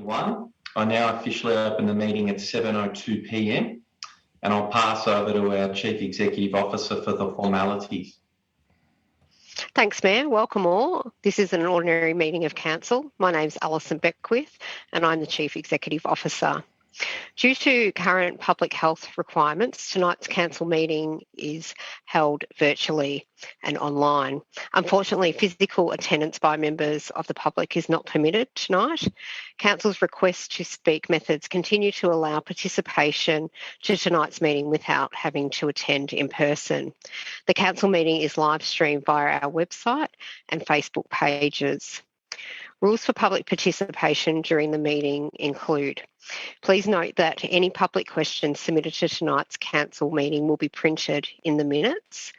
2021. I now officially open the meeting at 7:02 p.m. and I'll pass over to our Chief Executive Officer for the formalities. Thanks, Mayor. Welcome all. This is an ordinary meeting of Council. My name's Alison Beckwith and I'm the Chief Executive Officer. Due to current public health requirements, tonight's Council meeting is held virtually and online. Unfortunately, physical attendance by members of the public is not permitted tonight. Council's request to speak methods continue to allow participation to tonight's meeting without having to attend in person. The Council meeting is live streamed via our website and Facebook pages. Rules for public participation during the meeting include: please note that any public questions submitted to tonight's Council meeting will be printed in the minutes.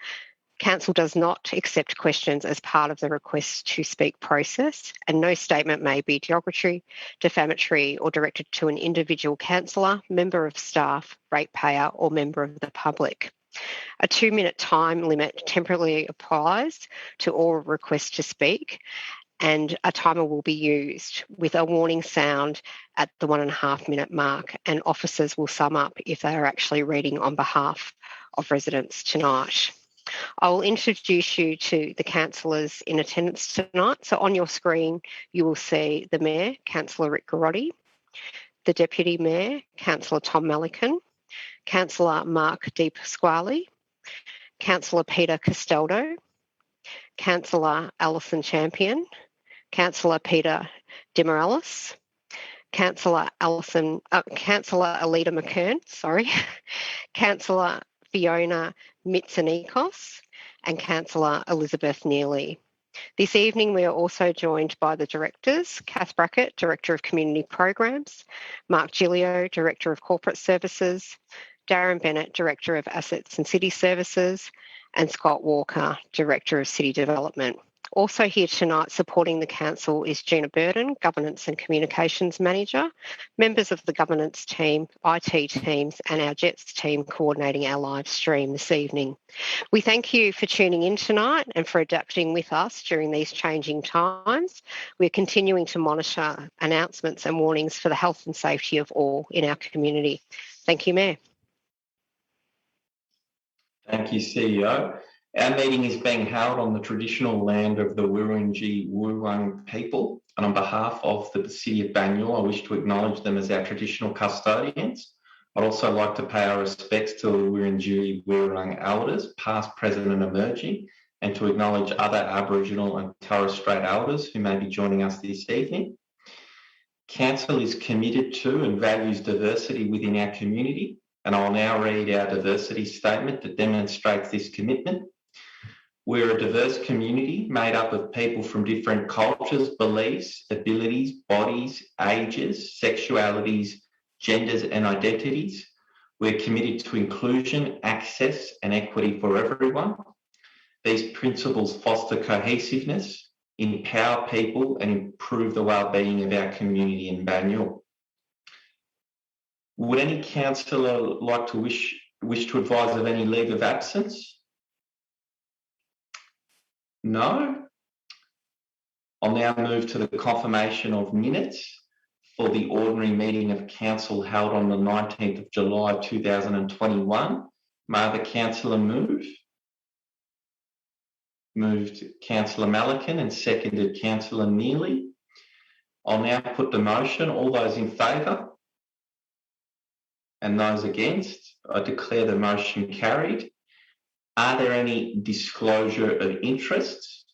Council does not accept questions as part of the request to speak process, and no statement may be derogatory, defamatory or directed to an individual councillor, member of staff, ratepayer or member of the public. A 2-minute time limit temporarily applies to all requests to speak, and a timer will be used with a warning sound at the 1.5 minute mark, and officers will sum up if they are actually reading on behalf of residents tonight. I will introduce you to the councillors in attendance tonight. So on your screen, you will see the Mayor, Councillor Rick Garotti, the Deputy Mayor, Councillor Tom Melican, Councillor Mark Di Pasquale, Councillor Peter Castaldo, Councillor Alison Champion, Councillor Peter Demorales, Councillor Alita McKern, Councillor Fiona Mitsonikos, and Councillor Elizabeth Neely. This evening we are also joined by the directors: Kath Brackett, Director of Community Programs, Mark Gilio, Director of Corporate Services, Darren Bennett, Director of Assets and City Services, and Scott Walker, Director of City Development. Also here tonight supporting the Council is Gina Burden, Governance and Communications Manager, members of the Governance team, IT teams and our JETS team coordinating our live stream this evening. We thank you for tuning in tonight and for adapting with us during these changing times. We're continuing to monitor announcements and warnings for the health and safety of all in our community. Thank you, Mayor. Thank you, CEO. Our meeting is being held on the traditional land of the Wurundjeri Wurrung people, and on behalf of the City of Banyule, I wish to acknowledge them as our traditional custodians. I'd also like to pay our respects to the Wurundjeri Wurrung elders, past, present and emerging, and to acknowledge other Aboriginal and Torres Strait elders who may be joining us this evening. Council is committed to and values diversity within our community, and I'll now read our diversity statement that demonstrates this commitment. We're a diverse community made up of people from different cultures, beliefs, abilities, bodies, ages, sexualities, genders and identities. We're committed to inclusion, access and equity for everyone. These principles foster cohesiveness, empower people and improve the well-being of our community in Banyule. Would any councillor like to wish to advise of any leave of absence? No? I'll now move to the confirmation of minutes for the ordinary meeting of Council held on the 19th of July 2021. May the councillor move? Moved Councillor Melican and seconded Councillor Neely. I'll now put the motion. All those in favour? And those against? I declare the motion carried. Are there any disclosure of interests?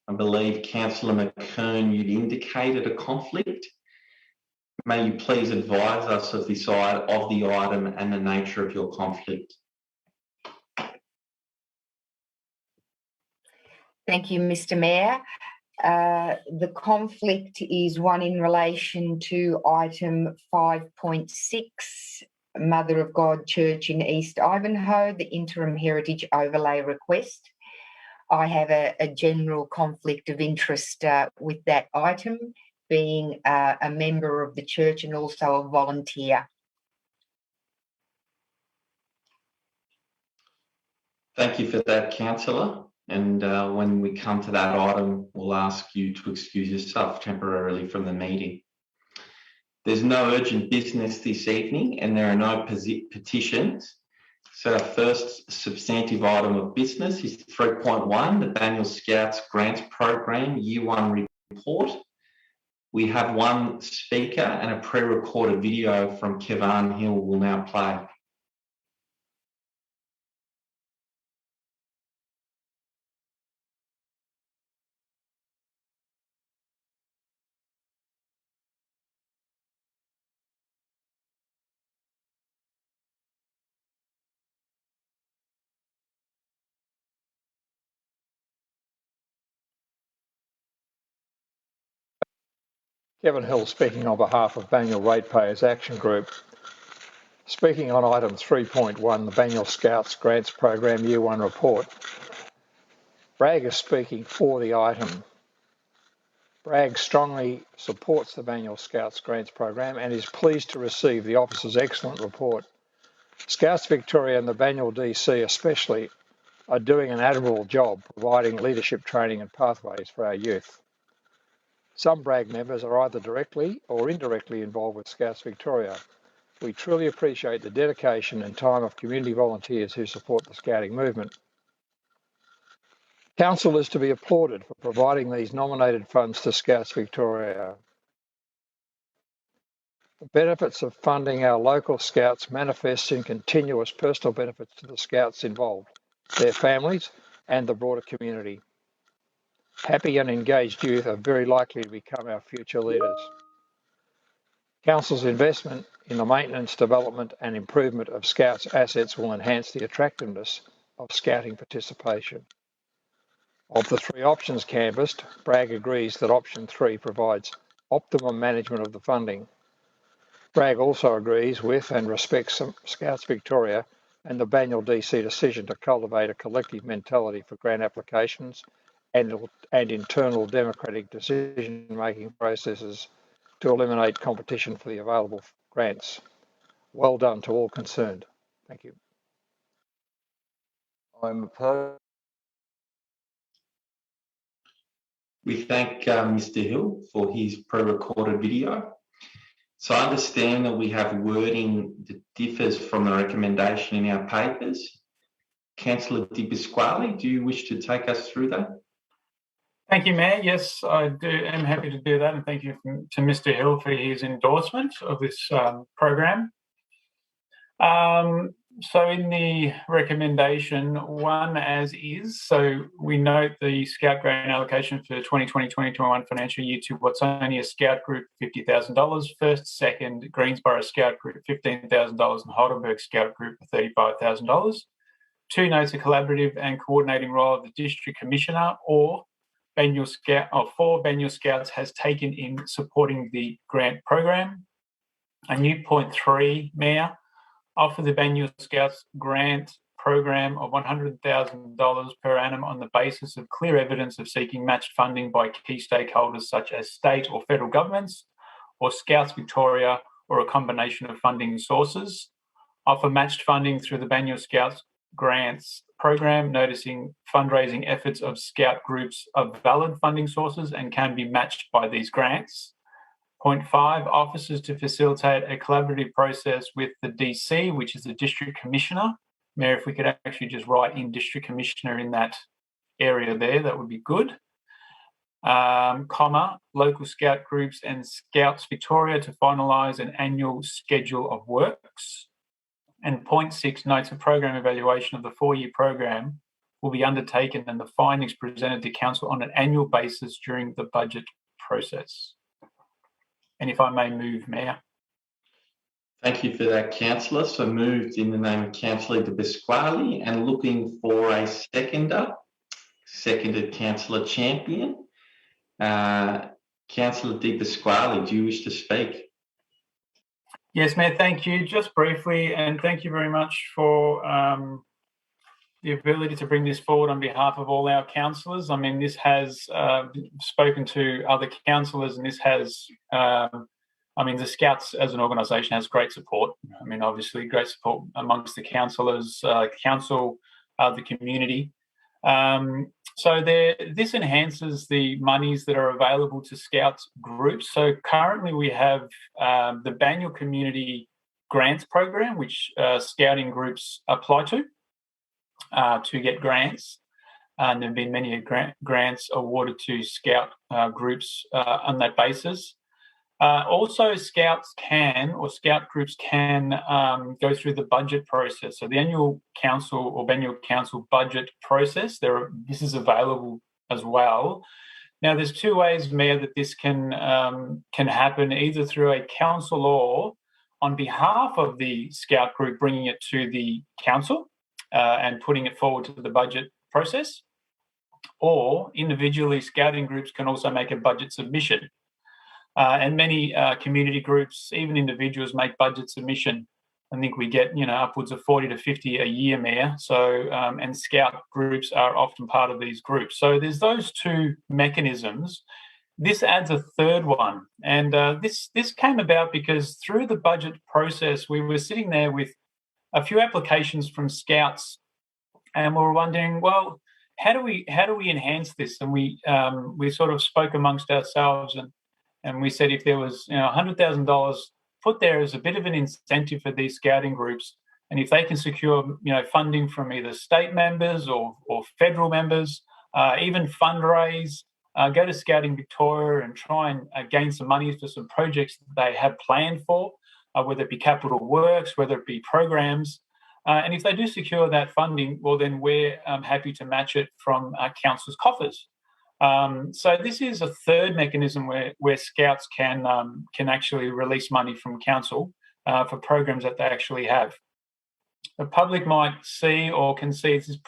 I believe Councillor McKern, you'd indicated a conflict. May you please advise us of the item and the nature of your conflict? Thank you, Mr. Mayor. The conflict is one in relation to item 5.6, Mother of God Church in East Ivanhoe, the interim heritage overlay request. I have a general conflict of interest with that item, being a member of the church and also a volunteer. Thank you for that, councillor. And when we come to that item, we'll ask you to excuse yourself temporarily from the meeting. There's no urgent business this evening and there are no petitions. So our first substantive item of business is 3.1, the Banyule Scouts Grants Program Year 1 report. We have one speaker and a pre-recorded video from Kevan Hill will now play. Kevin Hill speaking on behalf of Banyule Ratepayers Action Group. Speaking on item 3.1, the Banyule Scouts Grants Program Year 1 report. Bragg is speaking for the item. Bragg strongly supports the Banyule Scouts Grants Program and is pleased to receive the officer's excellent report. Scouts Victoria and the Banyule DC especially are doing an admirable job providing leadership training and pathways for our youth. Some Bragg members are either directly or indirectly involved with Scouts Victoria. We truly appreciate the dedication and time of community volunteers who support the Scouting movement. Council is to be applauded for providing these nominated funds to Scouts Victoria. The benefits of funding our local Scouts manifest in continuous personal benefits to the Scouts involved, their families and the broader community. Happy and engaged youth are very likely to become our future leaders. Council's investment in the maintenance, development and improvement of Scouts assets will enhance the attractiveness of Scouting participation. Of the three options canvassed, Bragg agrees that option 3 provides optimum management of the funding. Bragg also agrees with and respects Scouts Victoria and the Banyule DC decision to cultivate a collective mentality for grant applications and internal democratic decision-making processes to eliminate competition for the available grants. Well done to all concerned. Thank you. I'm opposed. We thank Mr. Hill for his pre-recorded video. So I understand that we have wording that differs from the recommendation in our papers. Councillor Di Pasquale, do you wish to take us through that? Thank you, Mayor. Yes, I am happy to do that, and thank you to Mr. Hill for his endorsement of this program. So in the recommendation, 1 as is, so we note the Scout grant allocation for 2020-2021 financial year to Watsonia Scout Group, $50,000, First, Second, Greensboro Scout Group, $15,000, and Heidelberg Scout Group, $35,000. 2 notes a collaborative and coordinating role of the District Commissioner or Banyule Scout, or 4 Banyule Scouts has taken in supporting the grant program. A new point 3, Mayor, offer the Banyule Scouts grant program of $100,000 per annum on the basis of clear evidence of seeking matched funding by key stakeholders such as state or federal governments or Scouts Victoria or a combination of funding sources. Offer matched funding through the Banyule Scouts grants program, noticing fundraising efforts of Scout groups are valid funding sources and can be matched by these grants. Point 5, officers to facilitate a collaborative process with the DC, which is the District Commissioner. Mayor, if we could actually just write in District Commissioner in that area there, that would be good. Comma, local Scout groups and Scouts Victoria to finalise an annual schedule of works. And point 6 notes a program evaluation of the 4-year program will be undertaken and the findings presented to Council on an annual basis during the budget process. And if I may move, Mayor. Thank you for that, Councillor. So moved in the name of Councillor Di Pasquale and looking for a seconder. Seconded Councillor Champion. Councillor Di Pasquale, do you wish to speak? Yes, Mayor, thank you. Just briefly, and thank you very much for the ability to bring this forward on behalf of all our councillors. I mean, this has spoken to other councillors, and this has, I mean, the Scouts as an organisation has great support. I mean, obviously, great support amongst the councillors, council, the community. So this enhances the monies that are available to Scouts groups. So currently we have the Banyule Community Grants Program, which Scouting groups apply to get grants. And there have been many grants awarded to Scout groups on that basis. Also, Scout groups can go through the budget process. So the annual council or Banyule Council budget process, this is available as well. Now, there's two ways, Mayor, that this can happen, either through a council or on behalf of the Scout group, bringing it to the council and putting it forward to the budget process, or individually, Scouting groups can also make a budget submission. And many community groups, even individuals, make budget submission. I think we get, upwards of 40 to 50 a year, Mayor. So, and Scout groups are often part of these groups. So there's those two mechanisms. This adds a third one. And this came about because through the budget process, we were sitting there with a few applications from Scouts, and we were wondering, well, how do we enhance this? And we sort of spoke amongst ourselves, and we said if there was $100,000 put there as a bit of an incentive for these Scouting groups, and if they can secure funding from either state members or federal members, even fundraise, go to Scouting Victoria and try and gain some money for some projects that they have planned for, whether it be capital works, whether it be programs. And if they do secure that funding, well, then we're happy to match it from council's coffers. So this is a third mechanism where Scouts can actually release money from council for programs that they actually have. The public might see or can see this is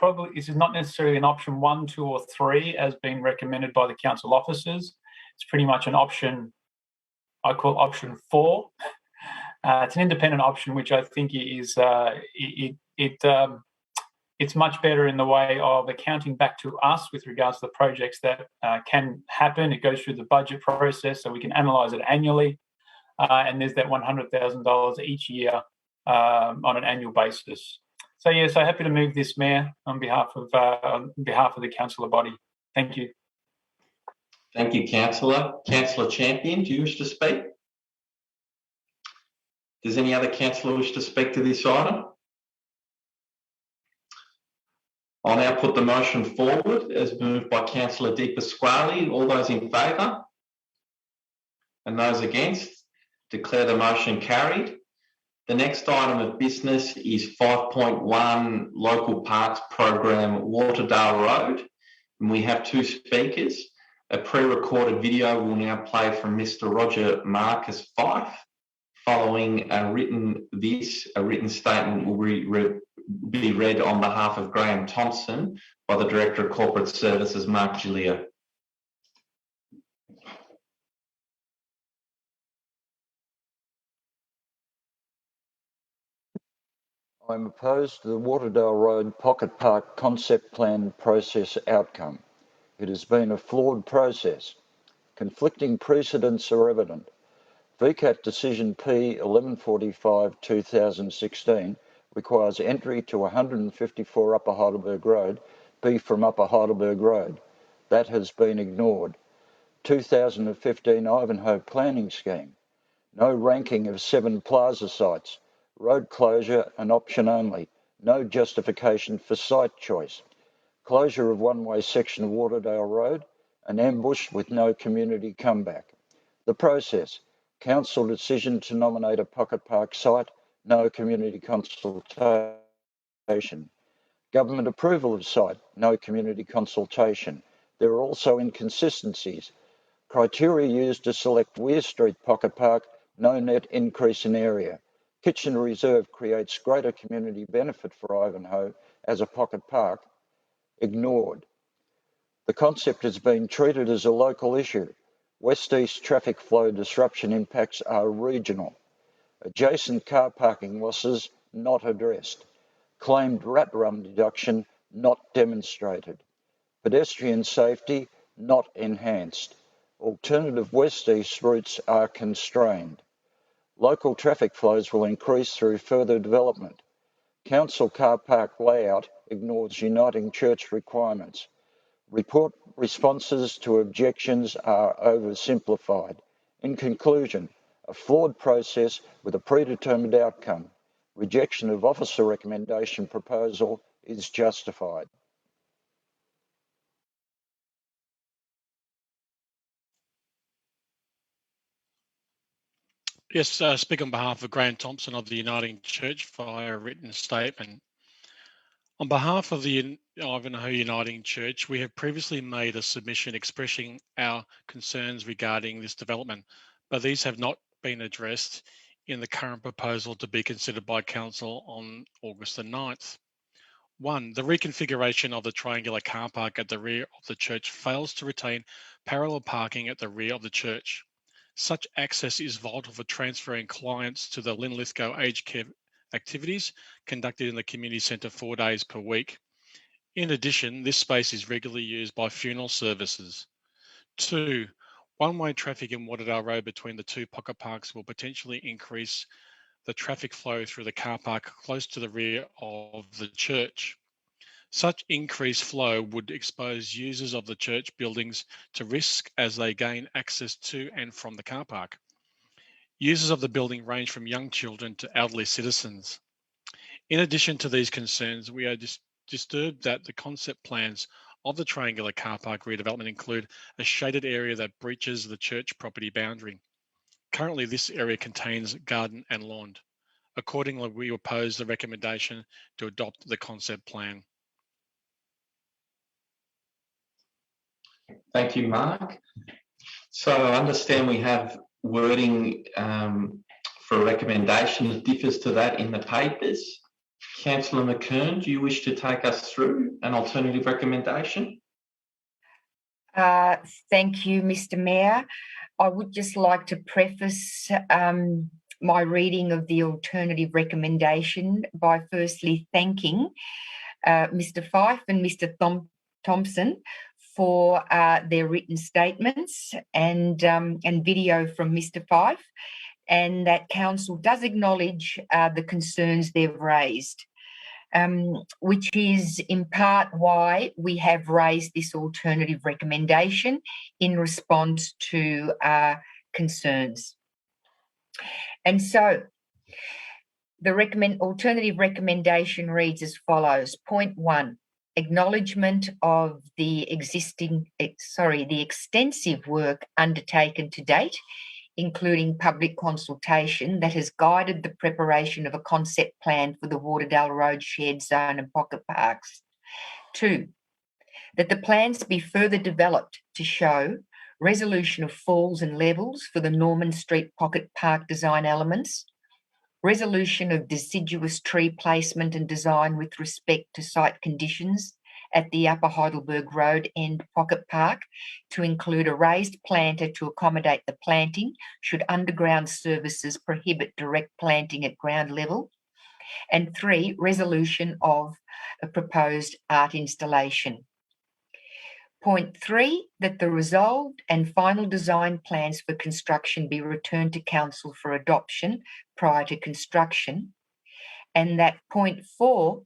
not necessarily an option 1, 2, or 3 as being recommended by the council officers. It's pretty much an option I call option 4. It's an independent option, which I think is it's much better in the way of accounting back to us with regards to the projects that can happen. It goes through the budget process, so we can analyse it annually, and there's that $100,000 each year on an annual basis. So happy to move this, Mayor, on behalf of the councillor body. Thank you. Thank you, Councillor. Councillor Champion, do you wish to speak? Does any other councillor wish to speak to this item? I'll now put the motion forward as moved by Councillor De Pasquale. All those in favour? And those against? Declare the motion carried. The next item of business is 5.1 Local Parks Program, Waterdale Road. And we have 2 speakers. A pre-recorded video will now play from Mr. Roger Marcus Fife. Following a written statement will be read on behalf of Graham Thompson by the Director of Corporate Services, Mark Gilio. I'm opposed to the Waterdale Road Pocket Park concept plan process outcome. It has been a flawed process. Conflicting precedents are evident. VCAT Decision P 1145/2016 requires entry to 154 Upper Heidelberg Road be from Upper Heidelberg Road. That has been ignored. 2015 Ivanhoe Planning Scheme. No ranking of 7 plaza sites. Road closure an option only. No justification for site choice. Closure of one-way section of Waterdale Road. An ambush with no community comeback. The process. Council decision to nominate a pocket park site, no community consultation. Government approval of site, no community consultation. There are also inconsistencies. Criteria used to select Weir Street Pocket Park, no net increase in area. Kitchener Reserve creates greater community benefit for Ivanhoe as a pocket park, ignored. The concept has been treated as a local issue. West-east traffic flow disruption impacts are regional. Adjacent car parking losses not addressed. Claimed rat run deduction not demonstrated. Pedestrian safety not enhanced. Alternative west-east routes are constrained. Local traffic flows will increase through further development. Council car park layout ignores Uniting Church requirements. Report responses to objections are oversimplified. In conclusion, a flawed process with a predetermined outcome. Rejection of officer recommendation proposal is justified. Yes, speak on behalf of Graham Thompson of the Uniting Church via a written statement. On behalf of the Ivanhoe Uniting Church, we have previously made a submission expressing our concerns regarding this development, but these have not been addressed in the current proposal to be considered by Council on August the 9th. 1. The reconfiguration of the triangular car park at the rear of the church fails to retain parallel parking at the rear of the church. Such access is vital for transferring clients to the Linlithgow aged care activities conducted in the community centre 4 days per week. In addition, this space is regularly used by funeral services. 2. One-way traffic in Waterdale Road between the two pocket parks will potentially increase the traffic flow through the car park close to the rear of the church. Such increased flow would expose users of the church buildings to risk as they gain access to and from the car park. Users of the building range from young children to elderly citizens. In addition to these concerns, we are disturbed that the concept plans of the triangular car park redevelopment include a shaded area that breaches the church property boundary. Currently, this area contains garden and lawn. Accordingly, we oppose the recommendation to adopt the concept plan. Thank you, Mark. So I understand we have wording for a recommendation that differs to that in the papers. Councillor McKern, do you wish to take us through an alternative recommendation? Thank you, Mr. Mayor. I would just like to preface my reading of the alternative recommendation by firstly thanking Mr. Fife and Mr. Thompson for their written statements and video from Mr. Fife, and that Council does acknowledge the concerns they've raised, which is in part why we have raised this alternative recommendation in response to concerns. And so the alternative recommendation reads as follows. Point 1. Acknowledgement of the extensive work undertaken to date, including public consultation that has guided the preparation of a concept plan for the Waterdale Road shared zone and pocket parks. 2, that the plans be further developed to show resolution of falls and levels for the Norman Street pocket park design elements, resolution of deciduous tree placement and design with respect to site conditions at the Upper Heidelberg Road End Pocket Park to include a raised planter to accommodate the planting should underground services prohibit direct planting at ground level. And 3, resolution of a proposed art installation. Point 3, that the resolved and final design plans for construction be returned to Council for adoption prior to construction. And that point 4,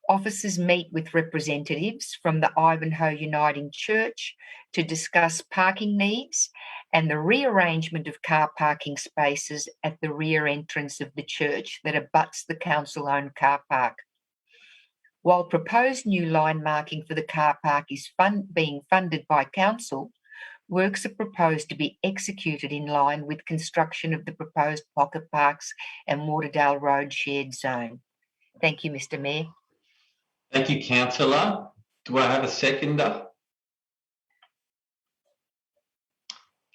officers meet with representatives from the Ivanhoe Uniting Church to discuss parking needs and the rearrangement of car parking spaces at the rear entrance of the church that abuts the council-owned car park. While proposed new line marking for the car park is being funded by Council, works are proposed to be executed in line with construction of the proposed pocket parks and Waterdale Road shared zone. Thank you, Mr. Mayor. Thank you, Councillor. Do I have a seconder?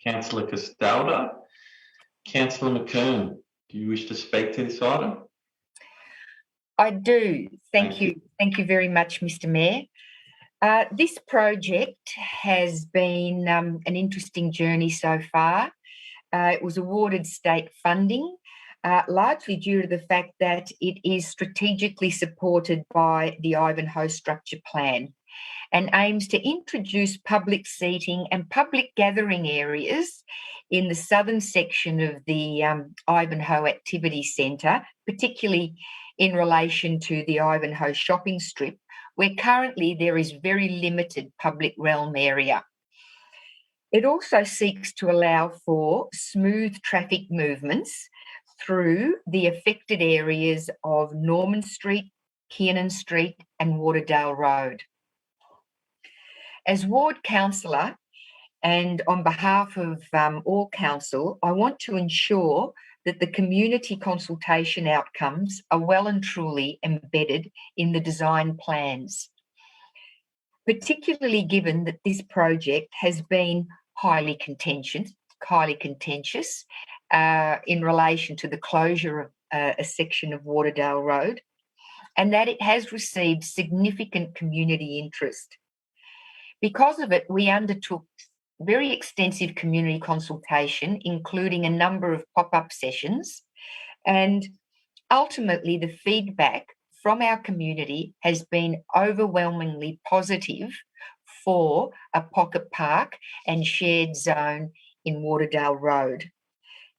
Councillor Castaldo. Councillor McKern, do you wish to speak to this item? I do. Thank you. Thank you very much, Mr. Mayor. This project has been an interesting journey so far. It was awarded state funding, largely due to the fact that it is strategically supported by the Ivanhoe Structure Plan and aims to introduce public seating and public gathering areas in the southern section of the Ivanhoe Activity Centre, particularly in relation to the Ivanhoe shopping strip, where currently there is very limited public realm area. It also seeks to allow for smooth traffic movements through the affected areas of Norman Street, Kiernan Street and Waterdale Road. As Ward Councillor, and on behalf of all council, I want to ensure that the community consultation outcomes are well and truly embedded in the design plans, particularly given that this project has been highly contentious in relation to the closure of a section of Waterdale Road, and that it has received significant community interest. Because of it, we undertook very extensive community consultation, including a number of pop-up sessions, and ultimately the feedback from our community has been overwhelmingly positive for a pocket park and shared zone in Waterdale Road.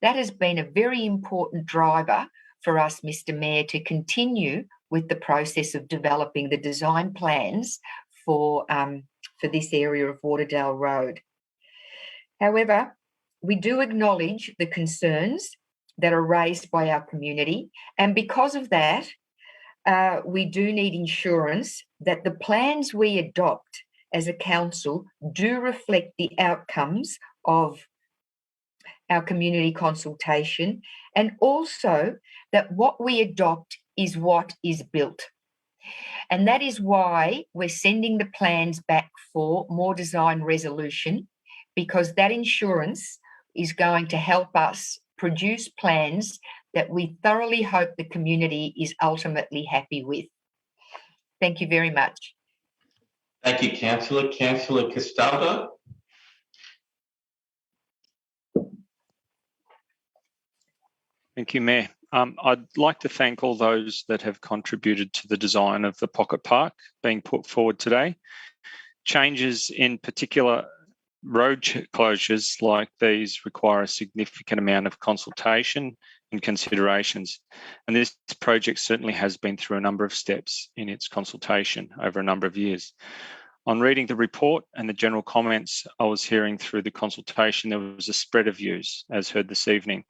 That has been a very important driver for us, Mr. Mayor, to continue with the process of developing the design plans for this area of Waterdale Road. However, we do acknowledge the concerns that are raised by our community, and because of that, we do need assurance that the plans we adopt as a council do reflect the outcomes of our community consultation, and also that what we adopt is what is built. And that is why we're sending the plans back for more design resolution, because that insurance is going to help us produce plans that we thoroughly hope the community is ultimately happy with. Thank you very much. Thank you, Councillor. Councillor Castaldo. Thank you, Mayor. I'd like to thank all those that have contributed to the design of the Pocket Park being put forward today. Changes in particular road closures like these require a significant amount of consultation and considerations, and this project certainly has been through a number of steps in its consultation over a number of years. On reading the report and the general comments I was hearing through the consultation, there was a spread of views, as heard this evening.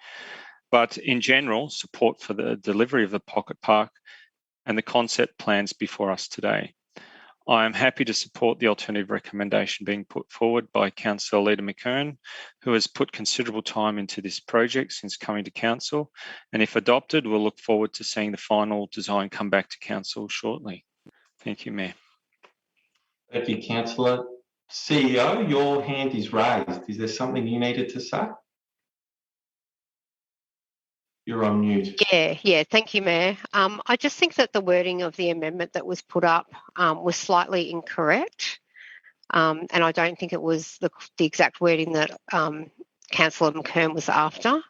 But in general, support for the delivery of the Pocket Park and the concept plans before us today. I am happy to support the alternative recommendation being put forward by Councillor Leader McKern, who has put considerable time into this project since coming to Council, and if adopted, we'll look forward to seeing the final design come back to Council shortly. Thank you, Mayor. Thank you, Councillor. CEO, your hand is raised. Is there something you needed to say? You're on mute. Yeah. Thank you, Mayor. I just think that the wording of the amendment that was put up was slightly incorrect, and I don't think it was the exact wording that Councillor McKern was after.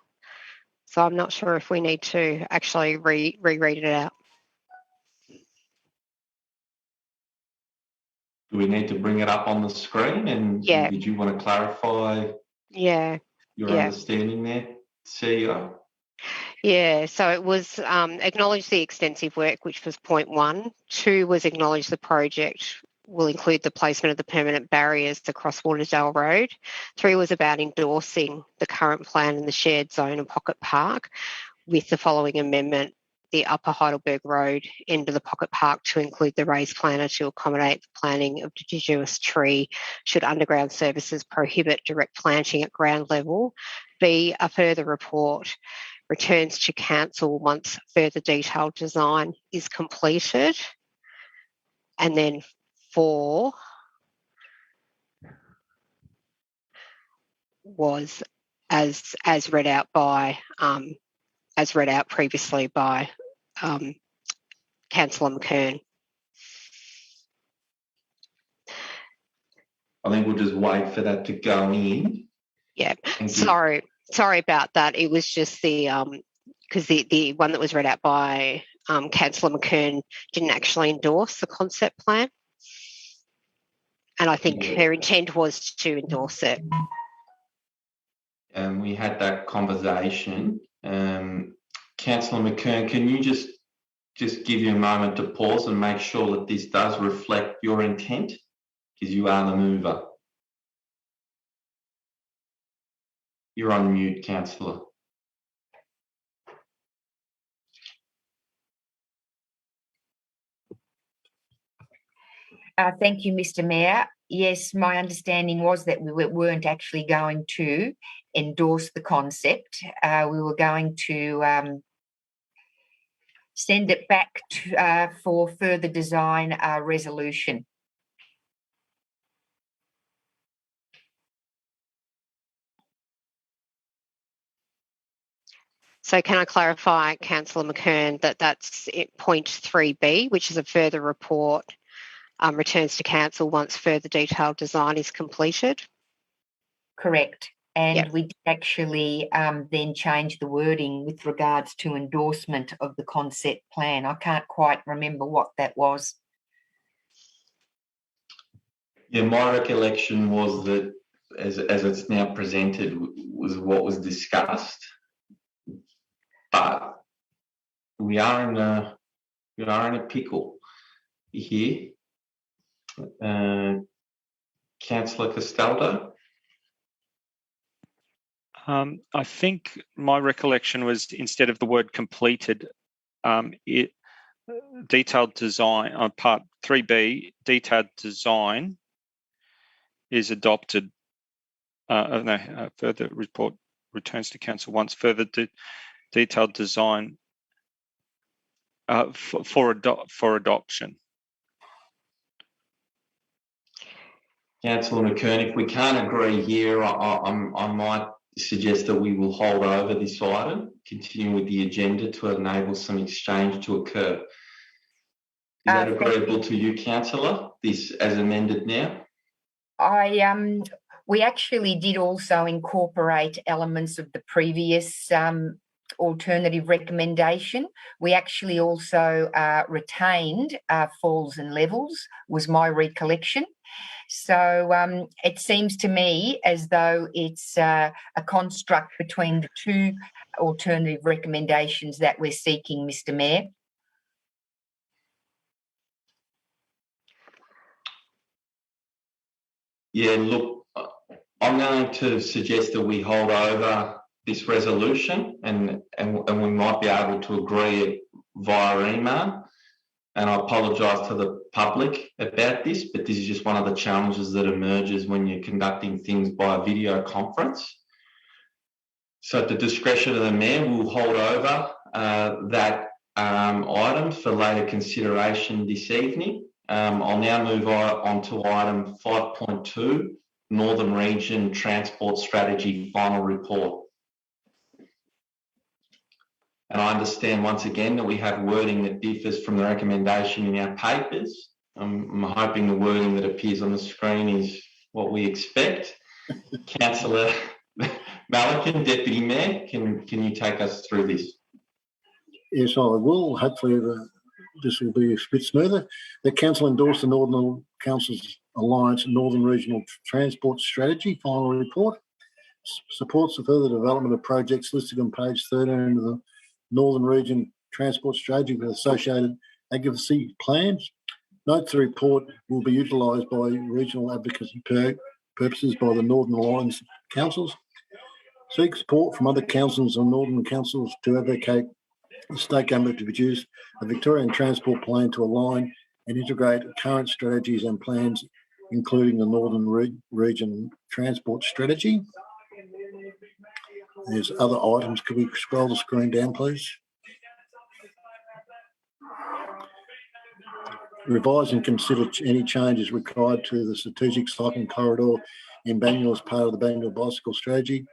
So I'm not sure if we need to actually reread it out. Do we need to bring it up on the screen? And yeah. Did you want to clarify your understanding there, CEO? Yeah, so it was acknowledge the extensive work, which was point 1. 2 was acknowledge the project will include the placement of the permanent barriers to cross Waterdale Road. 3 was about endorsing the current plan in the shared zone and Pocket Park with the following amendment: the Upper Heidelberg Road end of the Pocket Park to include the raised planter to accommodate the planting of deciduous tree should underground services prohibit direct planting at ground level. B, a further report returns to Council once further detailed design is completed. And then 4 was as read out previously by Councillor McKern. I think we'll just wait for that to go in. Yeah, sorry about that. It was just the because the one that was read out by Councillor McKern didn't actually endorse the concept plan, and I think her intent was to endorse it. And we had that conversation. Councillor McKern, can you just just give you a moment to pause and make sure that this does reflect your intent, because you are the mover. You're on mute, Councillor. Thank you, Mr. Mayor. Yes, my understanding was that we weren't actually going to endorse the concept. We were going to send it back to, for further design resolution. So can I clarify, Councillor McKern, that that's point 3B, which is a further report returns to council once further detailed design is completed? Correct. And Yep. we did actually then change the wording with regards to endorsement of the concept plan. I can't quite remember what that was. Yeah, my recollection was that as it's now presented was what was discussed, but we are in a pickle here. Councillor Castaldo. I think my recollection was instead of the word completed, detailed design on part 3B, detailed design is adopted. Further report returns to council once further detailed design for adoption. Councillor McKern, if we can't agree here, I might suggest that we will hold over this item, continue with the agenda to enable some exchange to occur. Is that agreeable to you, Councillor, this as amended now? We actually did also incorporate elements of the previous alternative recommendation. We actually also retained falls and levels, was my recollection. So it seems to me as though it's a construct between the two alternative recommendations that we're seeking, Mr. Mayor. Yeah, look, I'm going to suggest that we hold over this resolution and we might be able to agree it via email. And I apologise to the public about this, but this is just one of the challenges that emerges when you're conducting things by video conference. So at the discretion of the Mayor, we'll hold over that item for later consideration this evening. I'll now move on to item 5.2, Northern Region Transport Strategy Final Report. And I understand once again that we have wording that differs from the recommendation in our papers. I'm hoping the wording that appears on the screen is what we expect. Councillor Malleken, Deputy Mayor, can you take us through this? Yes, I will. Hopefully this will be a bit smoother. The Council endorsed the Northern Council's Alliance Northern Regional Transport Strategy Final Report. Supports the further development of projects listed on page 13 of the Northern Region Transport Strategy with associated advocacy plans. Notes the report will be utilised by regional advocacy purposes by the Northern Alliance councils. Seek support from other councils and Northern councils to advocate the state government to produce a Victorian transport plan to align and integrate current strategies and plans, including the Northern Region Transport Strategy. There's other items. Could we scroll the screen down, please? Revise and consider any changes required to the strategic cycling corridor in Banyule as part of the Banyule Bicycle Strategy.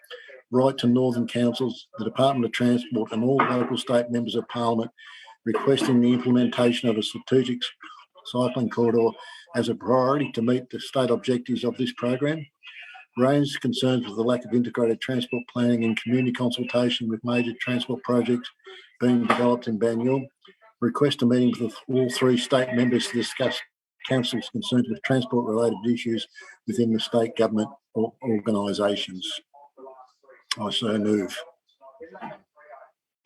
Write to Northern Councils, the Department of Transport and all local state members of Parliament requesting the implementation of a strategic cycling corridor as a priority to meet the state objectives of this program. Raised concerns with the lack of integrated transport planning and community consultation with major transport projects being developed in Banyule. Request a meeting with all three state members to discuss council's concerns with transport-related issues within the state government or organisations. I so move.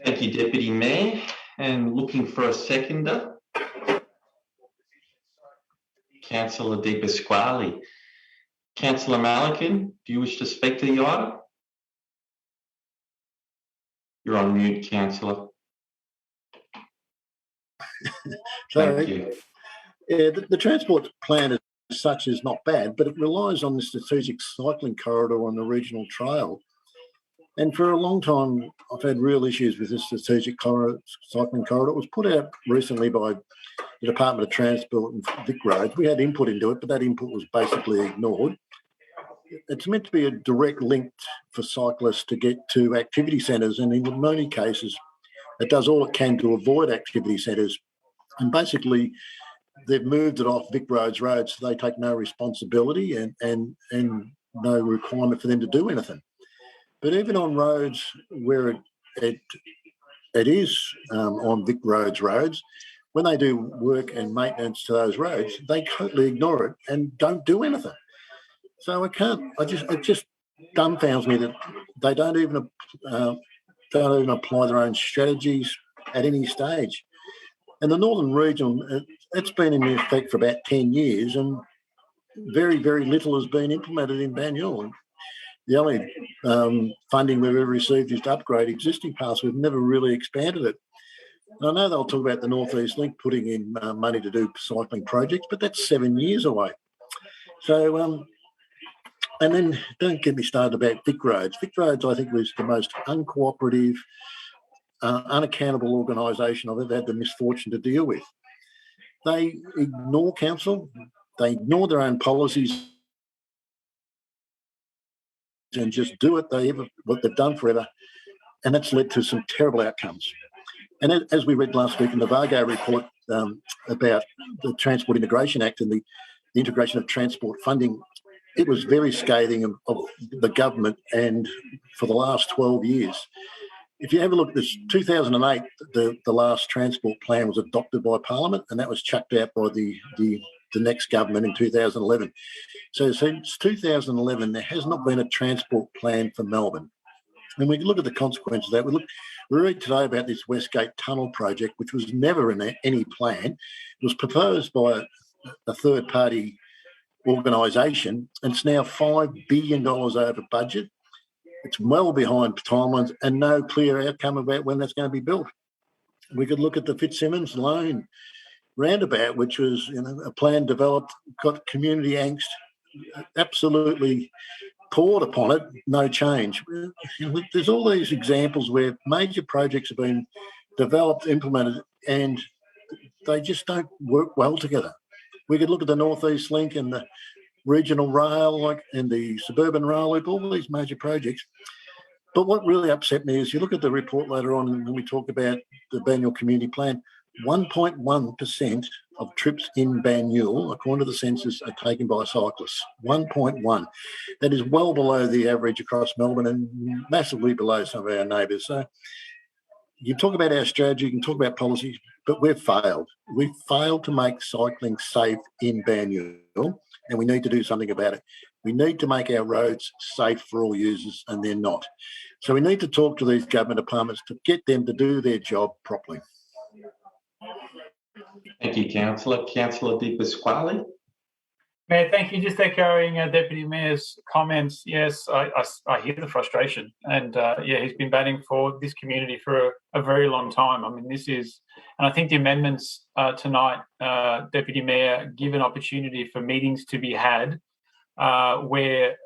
Thank you, Deputy Mayor. And looking for a seconder. Councillor Di Pasquale. Councillor Malikan, do you wish to speak to the item? You're on mute, Councillor. Thank you. Yeah, the transport plan as such is not bad, but it relies on the strategic cycling corridor on the regional trail. And for a long time, I've had real issues with this strategic cycling corridor. It was put out recently by the Department of Transport and Vic Roads. We had input into it, but that input was basically ignored. It's meant to be a direct link for cyclists to get to activity centres, and in many cases, it does all it can to avoid activity centres. And basically, they've moved it off Vic Roads roads, so they take no responsibility and no requirement for them to do anything. But even on roads where it is on Vic Roads roads, when they do work and maintenance to those roads, they totally ignore it and don't do anything. So it just dumbfounds me that they don't even apply their own strategies at any stage. And the Northern Region, it's been in effect for about 10 years and very, very little has been implemented in Banyule. The only funding we've ever received is to upgrade existing paths. We've never really expanded it. And I know they'll talk about the North East Link putting in money to do cycling projects, but that's 7 years away. So, and then don't get me started about Vic Roads. Vic Roads, I think, was the most uncooperative, unaccountable organisation I've ever had the misfortune to deal with. They ignore council, they ignore their own policies and just do what they've done forever, and that's led to some terrible outcomes. And as we read last week in the Vargo report about the Transport Integration Act and the integration of transport funding, it was very scathing of the government and for the last 12 years. If you have a look at this, 2008, the last transport plan was adopted by Parliament, and that was chucked out by the next government in 2011. So since 2011, there has not been a transport plan for Melbourne. And we look at the consequences of that. We read today about this Westgate Tunnel project, which was never in any plan. It was proposed by a third-party organisation, and it's now $5 billion over budget. It's well behind timelines and no clear outcome about when that's going to be built. We could look at the Fitzsimmons Lane roundabout, which was a plan developed, got community angst, absolutely poured upon it, no change. There's all these examples where major projects have been developed, implemented, and they just don't work well together. We could look at the North East Link and the regional rail, and the suburban rail loop, all these major projects. But what really upset me is you look at the report later on when we talk about the Banyule Community Plan, 1.1% of trips in Banyule, according to the census, are taken by cyclists. 1.1. That is well below the average across Melbourne and massively below some of our neighbours. So you can talk about our strategy, you can talk about policies, but we've failed. We've failed to make cycling safe in Banyule, and we need to do something about it. We need to make our roads safe for all users, and they're not. So we need to talk to these government departments to get them to do their job properly. Thank you, Councillor. Councillor Di Pasquale. Mayor, thank you. Just echoing Deputy Mayor's comments. Yes, I hear the frustration, and he's been batting for this community for a very long time. I mean, and I think the amendments tonight, Deputy Mayor, give an opportunity for meetings to be had where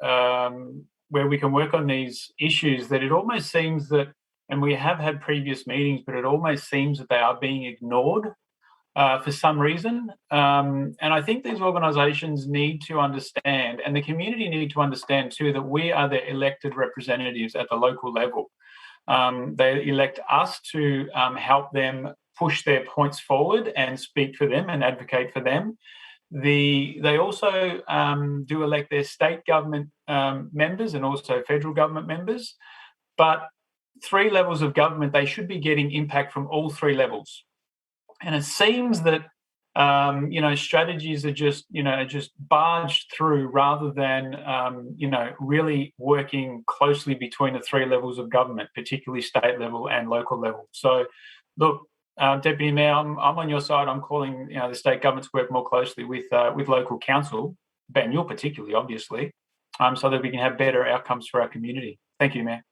we can work on these issues. That it almost seems that, and we have had previous meetings, but it almost seems that they are being ignored for some reason. And I think these organisations need to understand, and the community need to understand too, that we are the elected representatives at the local level. They elect us to help them push their points forward and speak for them and advocate for them. They also do elect their state government members and also federal government members. But 3 levels of government, they should be getting impact from all 3 levels. And it seems that strategies are just barged through rather than really working closely between the 3 levels of government, particularly state level and local level. So, look, Deputy Mayor, I'm on your side. I'm calling the state government to work more closely with local council, Banyule particularly, obviously, so that we can have better outcomes for our community. Thank you, Mayor.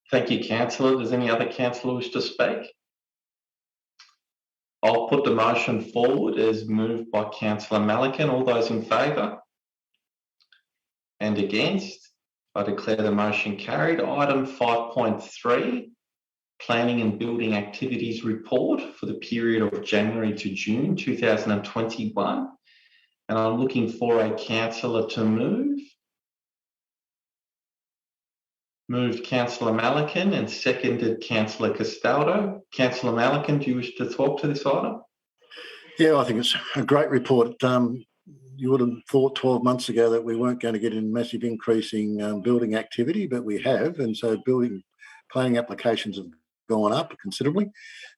Thank you, Councillor. Does any other councillor wish to speak? I'll put the motion forward as moved by Councillor Malikan. All those in favour? And against? I declare the motion carried. Item 5.3, Planning and Building Activities Report for the period of January to June 2021. And I'm looking for a councillor to move. Moved Councillor Malikan and seconded Councillor Castaldo. Councillor Malikan, do you wish to talk to this item? Yeah, I think it's a great report. You would have thought 12 months ago that we weren't going to get a massive increase in building activity, but we have. And so building planning applications have gone up considerably.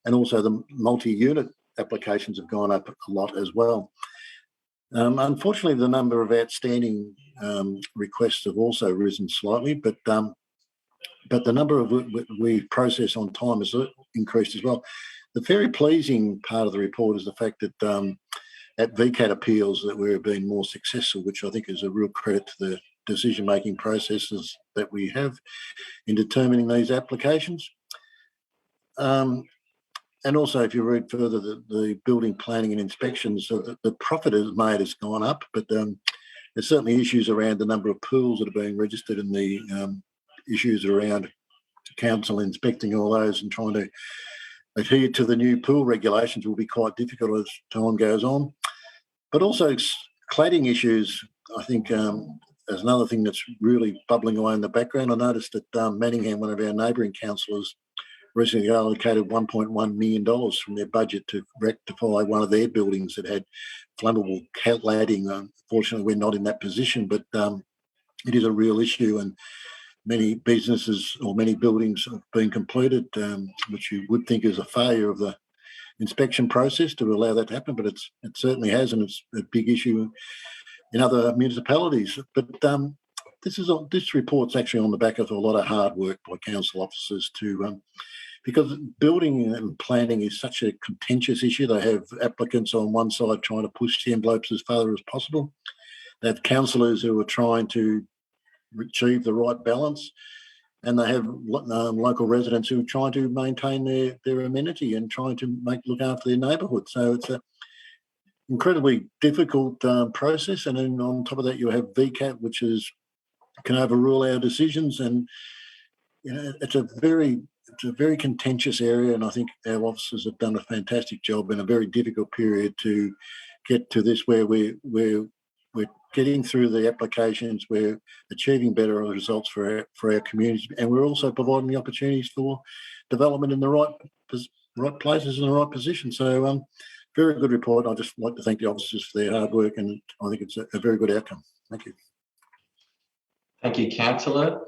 And also the multi-unit applications have gone up a lot as well. Unfortunately, the number of outstanding requests have also risen slightly, but the number of we process on time has increased as well. The very pleasing part of the report is the fact that at VCAT appeals that we're being more successful, which I think is a real credit to the decision-making processes that we have in determining these applications. And also, if you read further, the building planning and inspections, so the profit is made has gone up, but there's certainly issues around the number of pools that are being registered and the issues around council inspecting all those and trying to adhere to the new pool regulations will be quite difficult as time goes on. But also cladding issues, I think, is another thing that's really bubbling away in the background. I noticed that Manningham, one of our neighbouring councillors, recently allocated $1.1 million from their budget to rectify one of their buildings that had flammable cladding. Unfortunately, we're not in that position, but it is a real issue, and many businesses or many buildings have been completed, which you would think is a failure of the inspection process to allow that to happen, but it certainly has, and it's a big issue in other municipalities. But this report's actually on the back of a lot of hard work by council officers because building and planning is such a contentious issue. They have applicants on one side trying to push the envelopes as far as possible. They have councillors who are trying to achieve the right balance, and they have local residents who are trying to maintain their amenity and trying to look after their neighbourhood. So it's an incredibly difficult process, and then on top of that you have VCAT, which can overrule our decisions, and it's a very contentious area, and I think our officers have done a fantastic job in a very difficult period to get to this where we're getting through the applications, we're achieving better results for our communities, and we're also providing the opportunities for development in the right places in the right position. So very good report. I'd just like to thank the officers for their hard work, and I think it's a very good outcome. Thank you. Thank you, Councillor.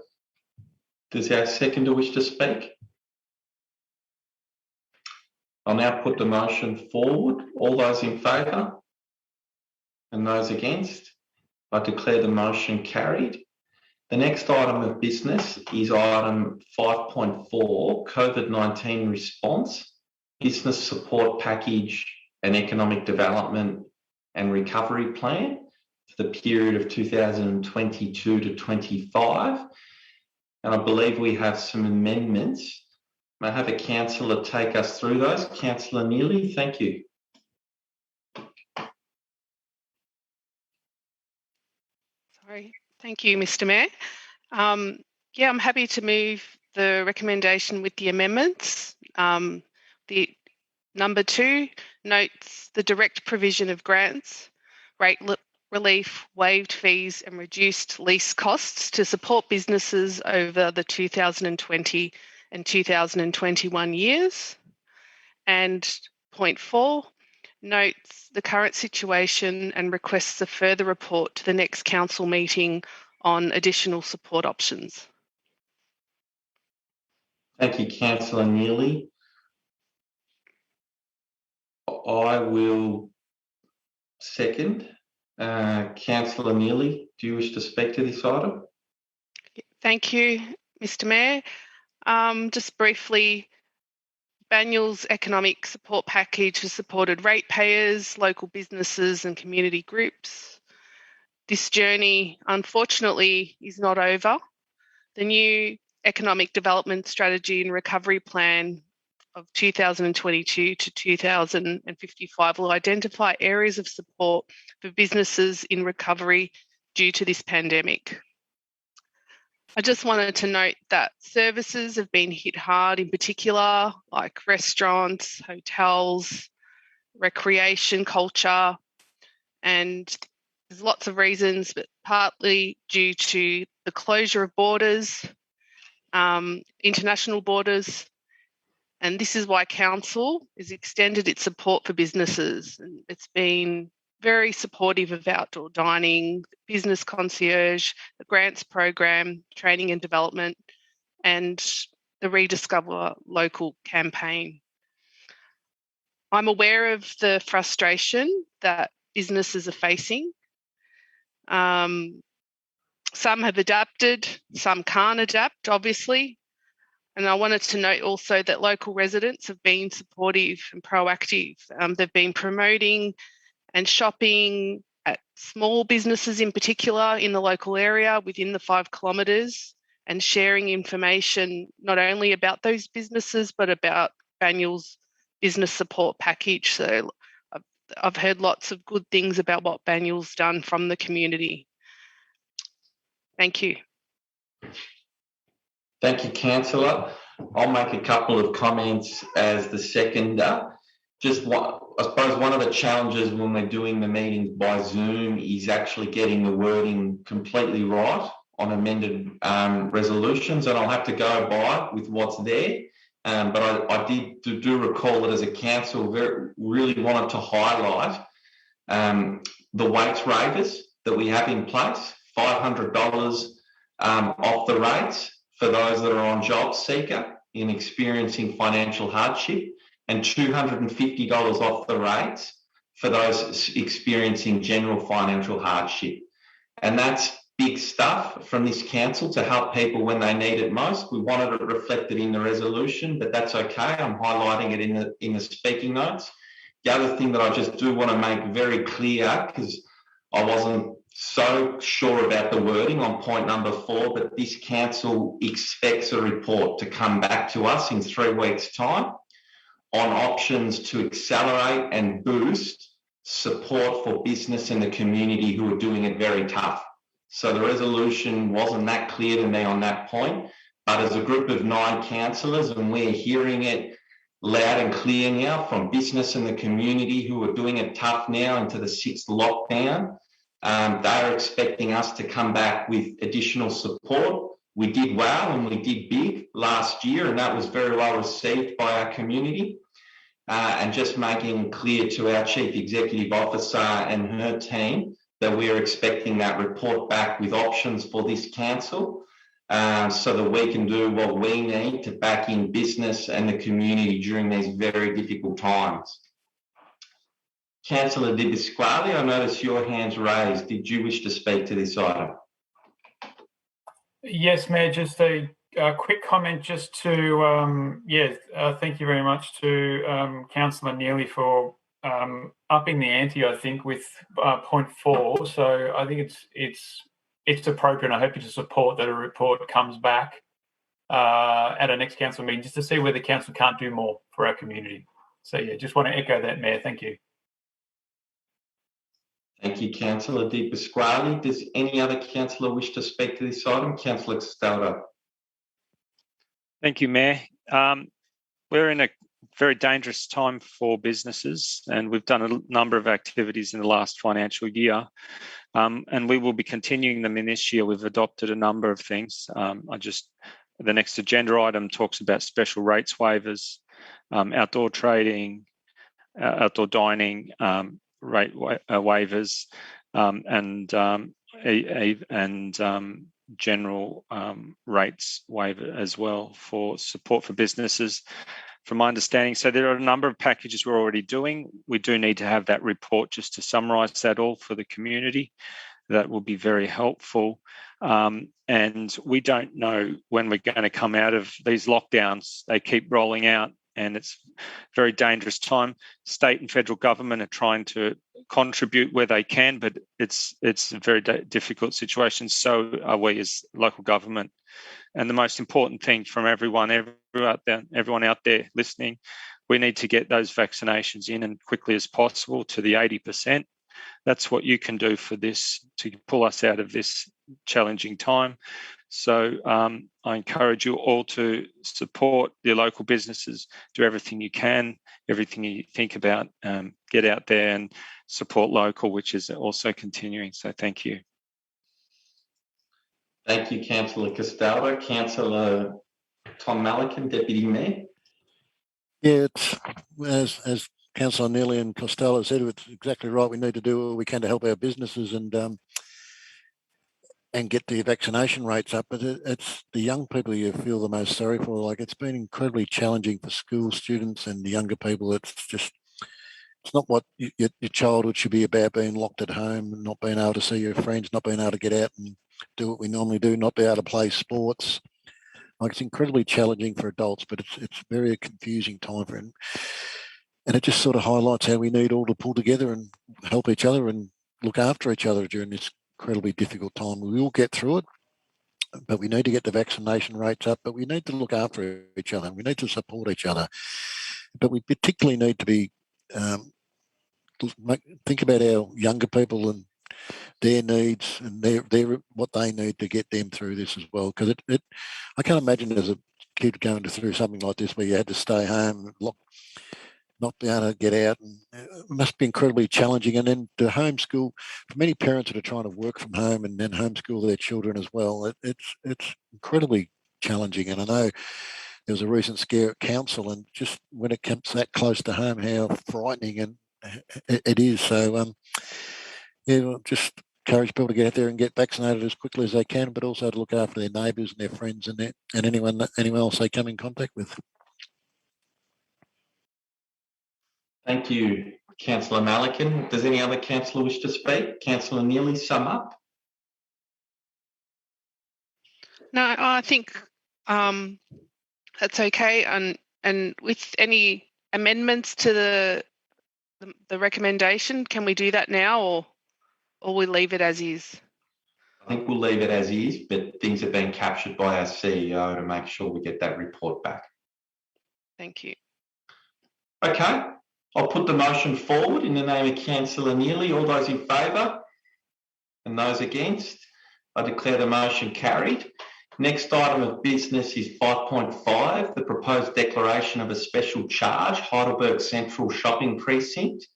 Does our seconder wish to speak? I'll now put the motion forward. All those in favour? And those against? I declare the motion carried. The next item of business is item 5.4, COVID-19 response, business support package and economic development and recovery plan for the period of 2022 to 25. And I believe we have some amendments. May I have a councillor take us through those? Councillor Neely, thank you. Sorry. Thank you, Mr. Mayor. I'm happy to move the recommendation with the amendments. The number 2 notes the direct provision of grants, rate relief, waived fees and reduced lease costs to support businesses over the 2020 and 2021 years. And point 4 notes the current situation and requests a further report to the next council meeting on additional support options. Thank you, Councillor Neely. I will second. Councillor Neely, do you wish to speak to this item? Thank you, Mr. Mayor. Just briefly, Banyul's economic support package has supported ratepayers, local businesses and community groups. This journey, unfortunately, is not over. The new Economic Development Strategy and Recovery Plan of 2022 to 2055 will identify areas of support for businesses in recovery due to this pandemic. I just wanted to note that services have been hit hard, in particular, like restaurants, hotels, recreation, culture, and there's lots of reasons, but partly due to the closure of borders, international borders, and this is why Council has extended its support for businesses. And it's been very supportive of outdoor dining, business concierge, the grants program, training and development, and the Rediscover Local campaign. I'm aware of the frustration that businesses are facing. Some have adapted, some can't adapt, obviously. And I wanted to note also that local residents have been supportive and proactive. They've been promoting and shopping at small businesses in particular in the local area within the 5 kilometres and sharing information not only about those businesses but about Banyul's business support package. So I've heard lots of good things about what Banyul's done from the community. Thank you. Thank you, Councillor. I'll make a couple of comments as the seconder. I suppose one of the challenges when we're doing the meetings by Zoom is actually getting the wording completely right on amended resolutions, and I'll have to go by with what's there. But I do recall that as a council, really wanted to highlight the weights waivers that we have in place, $500 off the rates for those that are on job seeker in experiencing financial hardship, and $250 off the rates for those experiencing general financial hardship. And that's big stuff from this council to help people when they need it most. We wanted it reflected in the resolution, but that's okay. I'm highlighting it in the speaking notes. The other thing that I just do want to make very clear, because I wasn't so sure about the wording on point number 4, but this council expects a report to come back to us in 3 weeks' time on options to accelerate and boost support for business in the community who are doing it very tough. So the resolution wasn't that clear to me on that point, but as a group of 9 councillors, and we're hearing it loud and clear now from business in the community who are doing it tough now into the 6th lockdown, they're expecting us to come back with additional support. We did well and we did big last year, and that was very well received by our community. And just making clear to our Chief Executive Officer and her team that we're expecting that report back with options for this council so that we can do what we need to back in business and the community during these very difficult times. Councillor Di Pasquale, I notice your hand's raised. Did you wish to speak to this item? Yes, Mayor, just a quick comment just to, thank you very much to Councillor Neely for upping the ante, I think, with point 4. So I think it's appropriate. I'm happy to support that a report comes back at our next council meeting just to see where the council can't do more for our community. So yeah, just want to echo that, Mayor. Thank you. Thank you, Councillor Di Pasquale. Does any other councillor wish to speak to this item? Councillor Castaldo. Thank you, Mayor. We're in a very dangerous time for businesses, and we've done a number of activities in the last financial year, and we will be continuing them in this year. We've adopted a number of things. The next agenda item talks about special rates waivers, outdoor trading, outdoor dining, rate waivers, and general rates waiver as well for support for businesses, from my understanding. So there are a number of packages we're already doing. We do need to have that report just to summarise that all for the community. That will be very helpful. And we don't know when we're going to come out of these lockdowns. They keep rolling out and it's a very dangerous time. State and federal government are trying to contribute where they can, but it's a very difficult situation. So are we as local government. And the most important thing from everyone out there listening, we need to get those vaccinations in and quickly as possible to the 80%. That's what you can do for this to pull us out of this challenging time. So I encourage you all to support your local businesses, do everything you can, everything you think about, get out there and support local, which is also continuing. So thank you. Thank you, Councillor Castaldo. Councillor Tom Malican, Deputy Mayor. Yeah, it's, as Councillor Neely and Costello said, it's exactly right. We need to do what we can to help our businesses and get the vaccination rates up. But it's the young people you feel the most sorry for. Like, it's been incredibly challenging for school students and the younger people. It's not what your childhood should be about, being locked at home and not being able to see your friends, not being able to get out and do what we normally do, not be able to play sports. Like, it's incredibly challenging for adults, but it's very a confusing time for them. And it just sort of highlights how we need all to pull together and help each other and look after each other during this incredibly difficult time. We will get through it, but we need to get the vaccination rates up, but we need to look after each other. We need to support each other. But we particularly need to be think about our younger people and their needs and their what they need to get them through this as well. Because I can't imagine as a kid going through something like this where you had to stay home, not be able to get out, and it must be incredibly challenging. And then to homeschool, for many parents that are trying to work from home and then homeschool their children as well, it's incredibly challenging. And I know there was a recent scare at council, and just when it comes that close to home, how frightening and it is. So just encourage people to get out there and get vaccinated as quickly as they can, but also to look after their neighbours and their friends and anyone else they come in contact with. Thank you, Councillor Malican. Does any other councillor wish to speak? Councillor Neely, sum up. No, I think that's okay. And with any amendments to the recommendation, can we do that now, or we leave it as is? I think we'll leave it as is, but things have been captured by our CEO to make sure we get that report back. Thank you. Okay. I'll put the motion forward in the name of Councillor Neely. All those in favour and those against, I declare the motion carried. Next item of business is 5.5, the proposed declaration of a special charge, Heidelberg Central Shopping Precinct.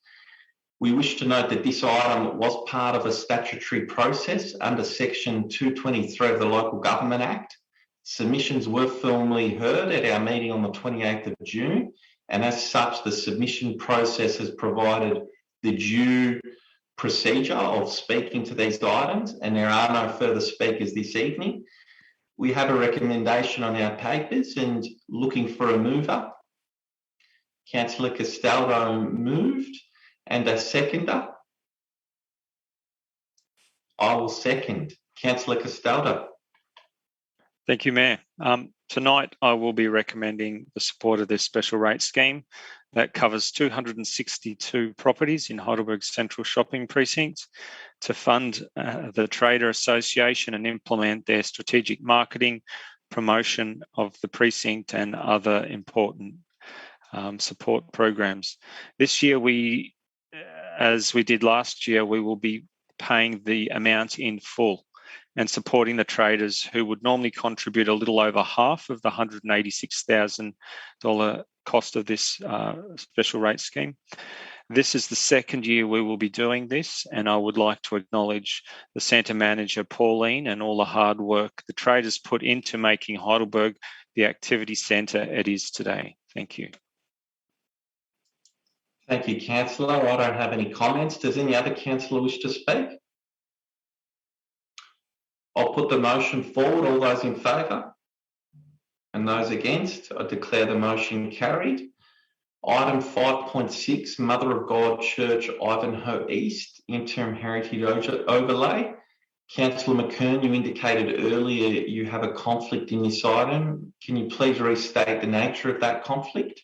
We wish to note that this item was part of a statutory process under Section 223 of the Local Government Act. Submissions were formally heard at our meeting on the 28th of June. And as such, the submission process has provided the due procedure of speaking to these items, and there are no further speakers this evening. We have a recommendation on our papers and looking for a mover. Councillor Castaldo moved, and a seconder. I will second. Councillor Castaldo. Thank you, Mayor. Tonight, I will be recommending the support of this special rate scheme that covers 262 properties in Heidelberg Central Shopping Precinct to fund the Trader Association and implement their strategic marketing, promotion of the precinct and other important support programs. This year, as we did last year, we will be paying the amount in full and supporting the traders who would normally contribute a little over half of the $186,000 cost of this special rate scheme. This is the second year we will be doing this, and I would like to acknowledge the centre manager, Pauline, and all the hard work the traders put into making Heidelberg the activity centre it is today. Thank you. Thank you, Councillor. I don't have any comments. Does any other councillor wish to speak? I'll put the motion forward. All those in favour and those against, I declare the motion carried. Item 5.6, Mother of God Church, Ivanhoe East, Interim Heritage Overlay. Councillor McKern, you indicated earlier you have a conflict in this item. Can you please restate the nature of that conflict?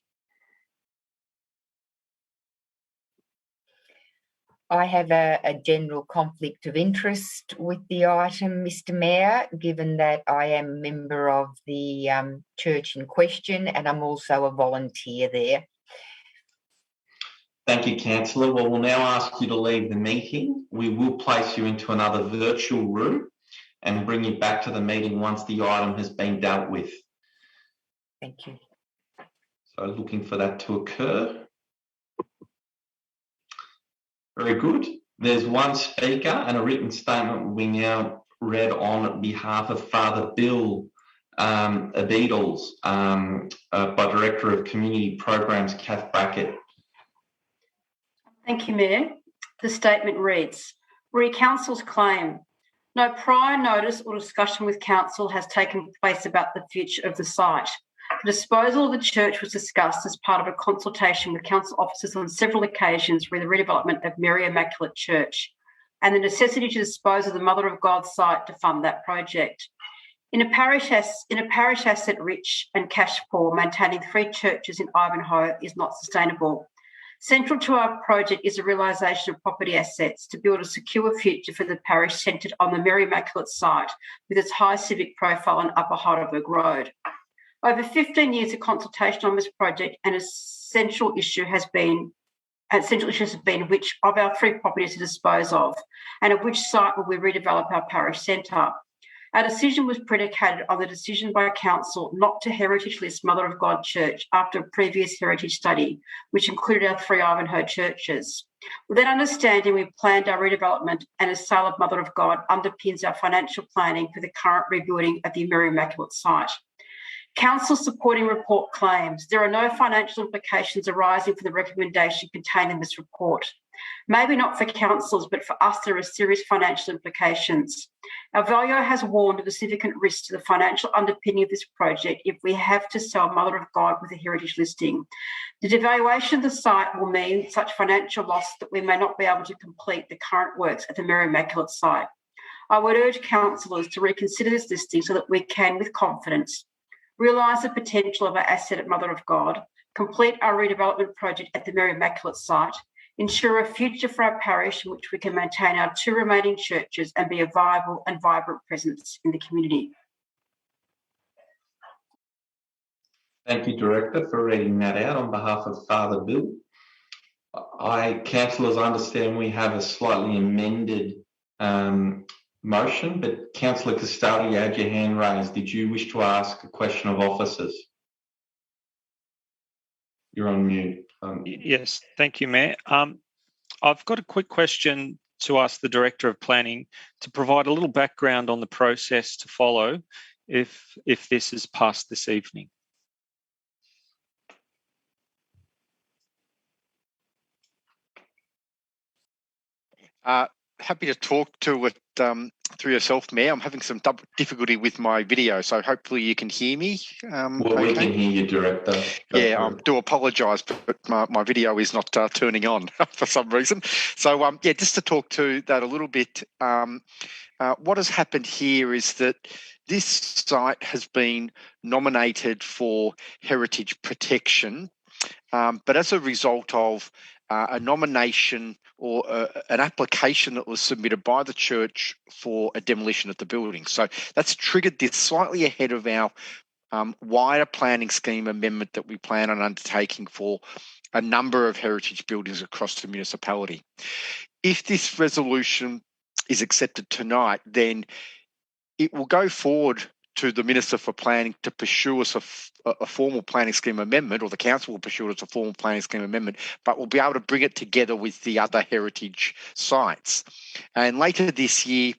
I have a general conflict of interest with the item, Mr. Mayor, given that I am a member of the church in question and I'm also a volunteer there. Thank you, Councillor. Well, we'll now ask you to leave the meeting. We will place you into another virtual room and bring you back to the meeting once the item has been dealt with. Thank you. So looking for that to occur. Very good. There's one speaker and a written statement we now read on behalf of Father Bill Abedals, by Director of Community Programs, Kath Brackett. Thank you, Mayor. The statement reads, re Council's claim. No prior notice or discussion with Council has taken place about the future of the site. The disposal of the church was discussed as part of a consultation with Council officers on several occasions re the redevelopment of Mary Immaculate Church and the necessity to dispose of the Mother of God site to fund that project. In a parish asset rich and cash poor, maintaining 3 churches in Ivanhoe is not sustainable. Central to our project is a realisation of property assets to build a secure future for the parish centred on the Mary Immaculate site with its high civic profile on Upper Heidelberg Road. Over 15 years of consultation on this project, an essential issue has been which of our 3 properties to dispose of and at which site will we redevelop our parish centre. Our decision was predicated on the decision by Council not to heritage list Mother of God Church after a previous heritage study, which included our 3 Ivanhoe churches. With that understanding, we planned our redevelopment, and a sale of Mother of God underpins our financial planning for the current rebuilding of the Mary Immaculate site. Council supporting report claims there are no financial implications arising from the recommendation contained in this report. Maybe not for councils, but for us there are serious financial implications. Our valuer has warned of the significant risk to the financial underpinning of this project if we have to sell Mother of God with a heritage listing. The devaluation of the site will mean such financial loss that we may not be able to complete the current works at the Mary Immaculate site. I would urge councillors to reconsider this listing so that we can, with confidence, realise the potential of our asset at Mother of God, complete our redevelopment project at the Mary Immaculate site, ensure a future for our parish in which we can maintain our 2 remaining churches and be a viable and vibrant presence in the community. Thank you, Director, for reading that out on behalf of Father Bill. Councillors, understand we have a slightly amended motion, but Councillor Custodi, you had your hand raised. Did you wish to ask a question of officers? You're on mute. Yes, thank you, Mayor. I've got a quick question to ask the Director of Planning to provide a little background on the process to follow if this is passed this evening. Happy to talk to it through yourself, Mayor. I'm having some difficulty with my video, so hopefully you can hear me. Well, we can hear you, Director. Yeah, I do apologise, but my video is not turning on for some reason. So, yeah, just to talk to that a little bit, what has happened here is that this site has been nominated for heritage protection, but as a result of a nomination or an application that was submitted by the church for a demolition of the building. So that's triggered this slightly ahead of our wider planning scheme amendment that we plan on undertaking for a number of heritage buildings across the municipality. If this resolution is accepted tonight, then it will go forward to the Minister for Planning to pursue us a formal planning scheme amendment, or the council will pursue us a formal planning scheme amendment, but we'll be able to bring it together with the other heritage sites. And later this year,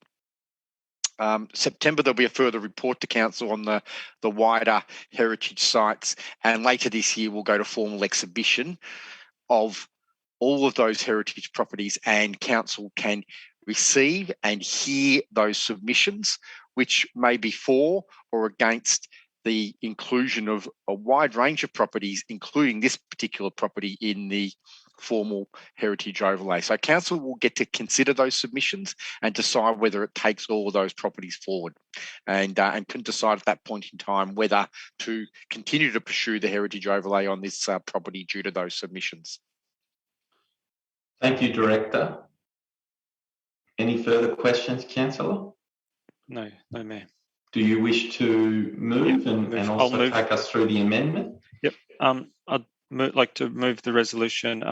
September, there'll be a further report to council on the wider heritage sites. And later this year, we'll go to formal exhibition of all of those heritage properties, and council can receive and hear those submissions, which may be for or against the inclusion of a wide range of properties, including this particular property in the formal heritage overlay. So council will get to consider those submissions and decide whether it takes all of those properties forward, and can decide at that point in time whether to continue to pursue the heritage overlay on this property due to those submissions. Thank you, Director. Any further questions, Councillor? No, Mayor. Do you wish to move and also take us through the amendment? Yep. I'd like to move the resolution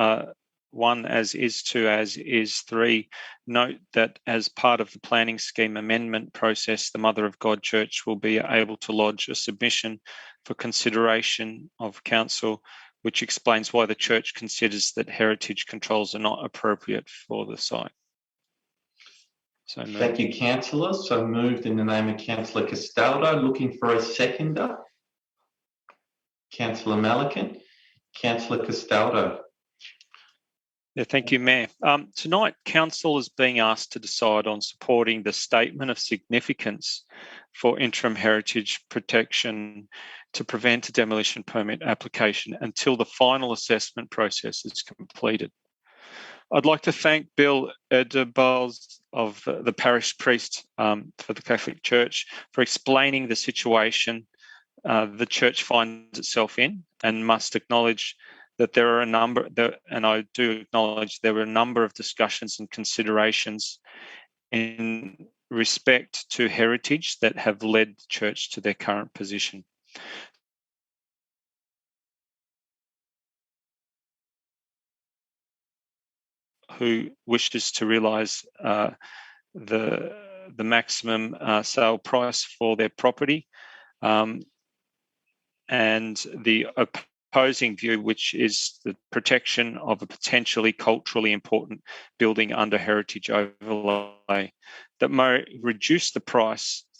1 as is, 2 as is, 3. Note that as part of the planning scheme amendment process, the Mother of God Church will be able to lodge a submission for consideration of council, which explains why the church considers that heritage controls are not appropriate for the site. So moved. Thank you, Councillor. So moved in the name of Councillor Castaldo. Looking for a seconder. Councillor Melican. Councillor Castaldo. Yeah, thank you, Mayor. Tonight, Council is being asked to decide on supporting the Statement of Significance for interim heritage protection to prevent a demolition permit application until the final assessment process is completed. I'd like to thank Bill Edebals of the parish priest for the Catholic Church for explaining the situation the church finds itself in, and must acknowledge that there are a number, and I do acknowledge there were a number of discussions and considerations in respect to heritage that have led the church to their current position. Who wishes to realise the maximum sale price for their property, and the opposing view, which is the protection of a potentially culturally important building under heritage overlay that may reduce the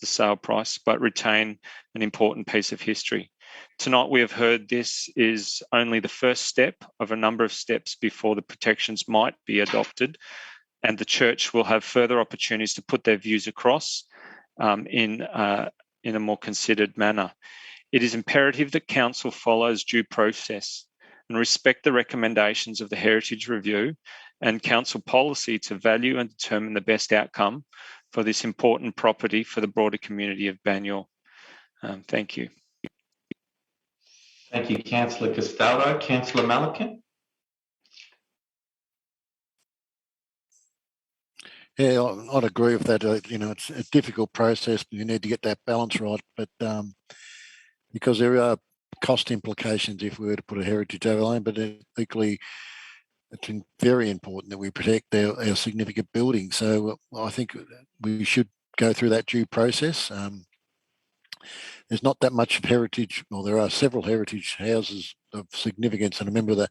sale price, but retain an important piece of history. Tonight we have heard this is only the first step of a number of steps before the protections might be adopted, and the church will have further opportunities to put their views across in a more considered manner. It is imperative that Council follows due process and respect the recommendations of the Heritage Review and Council policy to value and determine the best outcome for this important property for the broader community of Banyule. Thank you. Thank you, Councillor Castaldo. Councillor Melican. Yeah, I'd agree with that. It's a difficult process, but you need to get that balance right. But because there are cost implications if we were to put a heritage overlay, but equally, it's very important that we protect our significant buildings. So I think we should go through that due process. There's not that much of heritage, well, there are several heritage houses of significance, and I remember the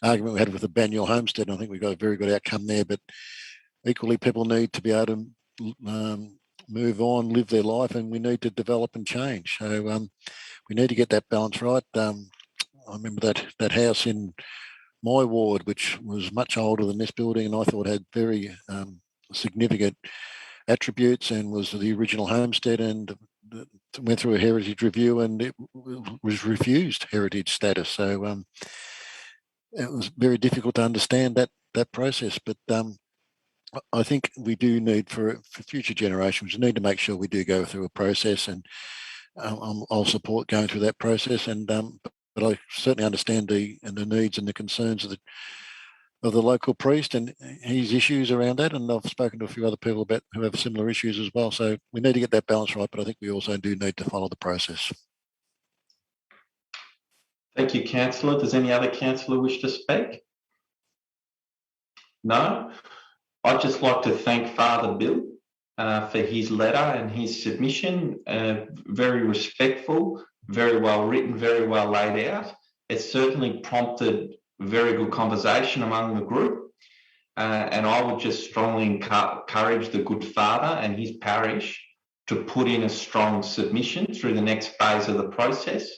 argument we had with the Banyule Homestead, and I think we got a very good outcome there, but equally people need to be able to move on, live their life, and we need to develop and change. So we need to get that balance right. I remember that house in my ward, which was much older than this building, and I thought had very significant attributes and was the original homestead, and went through a heritage review and it was refused heritage status. So it was very difficult to understand that process. But I think we do need for future generations, we need to make sure we do go through a process, and I'll support going through that process. And but I certainly understand the needs and the concerns of the local priest and his issues around that. And I've spoken to a few other people who have similar issues as well. So we need to get that balance right, but I think we also do need to follow the process. Thank you, Councillor. Does any other councillor wish to speak? No? I'd just like to thank Father Bill for his letter and his submission. Very respectful, very well written, very well laid out. It certainly prompted very good conversation among the group. And I would just strongly encourage the good father and his parish to put in a strong submission through the next phase of the process,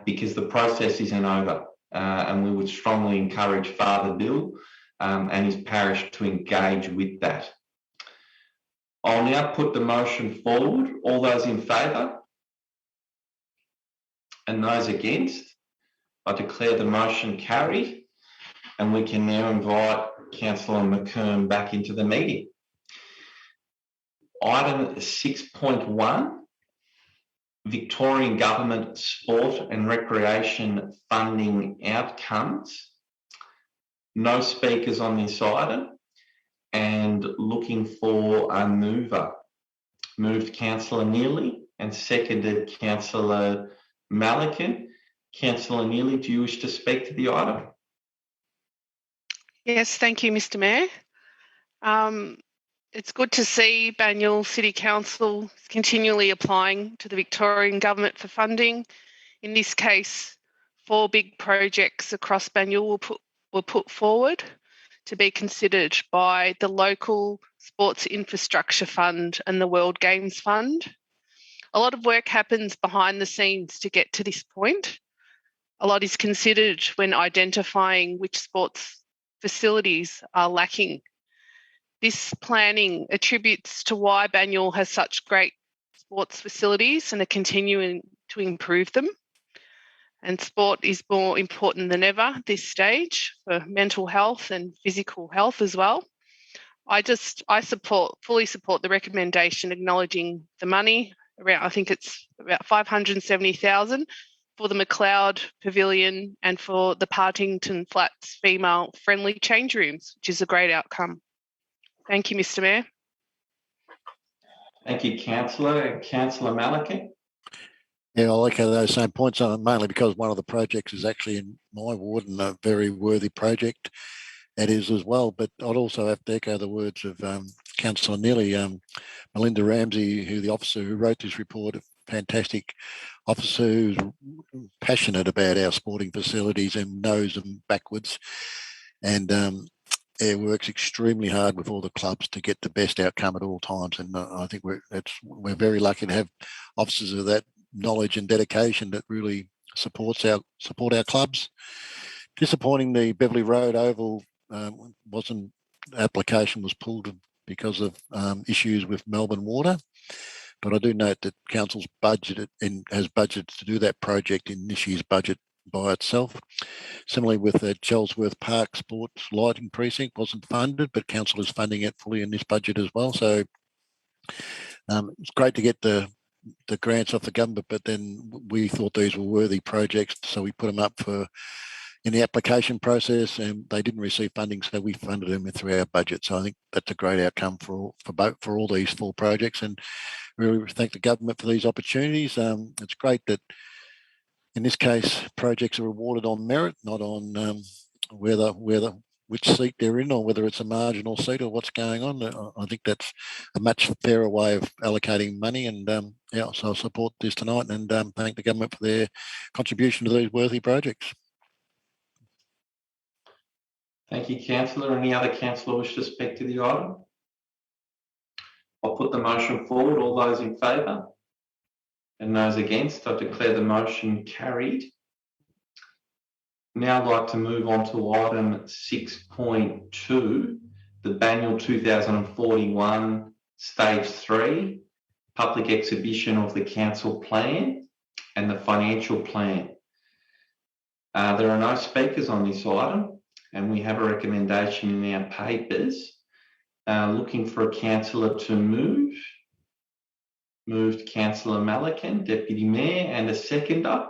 because the process isn't over. And we would strongly encourage Father Bill and his parish to engage with that. I'll now put the motion forward. All those in favour? And those against? I declare the motion carried, and we can now invite Councillor McKern back into the meeting. Item 6.1, Victorian Government Sport and Recreation Funding Outcomes. No speakers on this item. and looking for a mover. Moved Councillor Neely and seconded Councillor Malikan. Councillor Neely, do you wish to speak to the item? Yes, thank you, Mr. Mayor. It's good to see Banyule City Council continually applying to the Victorian Government for funding. In this case, 4 big projects across Banyule were put forward to be considered by the local Sports Infrastructure Fund and the World Games Fund. A lot of work happens behind the scenes to get to this point. A lot is considered when identifying which sports facilities are lacking. This planning attributes to why Banyule has such great sports facilities and are continuing to improve them. And sport is more important than ever at this stage for mental health and physical health as well. I fully support the recommendation acknowledging the money around, I think it's about 570,000 for the McLeod Pavilion and for the Partington Flats female friendly change rooms, which is a great outcome. Thank you, Mr. Mayor. Thank you, Councillor. Councillor Malikan. Yeah, I like those same points, mainly because one of the projects is actually in my ward and a very worthy project it is as well. But I'd also have to echo the words of Councillor Neely, Melinda Ramsey, the officer who wrote this report, a fantastic officer who's passionate about our sporting facilities and knows them backwards. And works extremely hard with all the clubs to get the best outcome at all times. And I think we're very lucky to have officers of that knowledge and dedication that really support our clubs. Disappointing, the Beverley Road Oval application was pulled because of issues with Melbourne Water. But I do note that council's budgeted and has budgeted to do that project in this year's budget by itself. Similarly with the Chelsworth Park Sports Lighting Precinct, wasn't funded, but council is funding it fully in this budget as well. So it's great to get the grants off the government, but then we thought these were worthy projects, so we put them up in the application process, and they didn't receive funding, so we funded them through our budget. So I think that's a great outcome for all these 4 projects, and really thank the government for these opportunities. It's great that in this case projects are awarded on merit, not on which seat they're in or whether it's a marginal seat or what's going on. I think that's a much fairer way of allocating money, and so I support this tonight and thank the government for their contribution to these worthy projects. Thank you, Councillor. Any other councillor wish to speak to the item? I'll put the motion forward. All those in favour? And those against? I declare the motion carried. Now I'd like to move on to item 6.2, the Banyule 2041 Stage 3 public exhibition of the council plan and the financial plan. There are no speakers on this item, and we have a recommendation in our papers. Looking for a councillor to move. Moved Councillor Malikan, Deputy Mayor, and a seconder.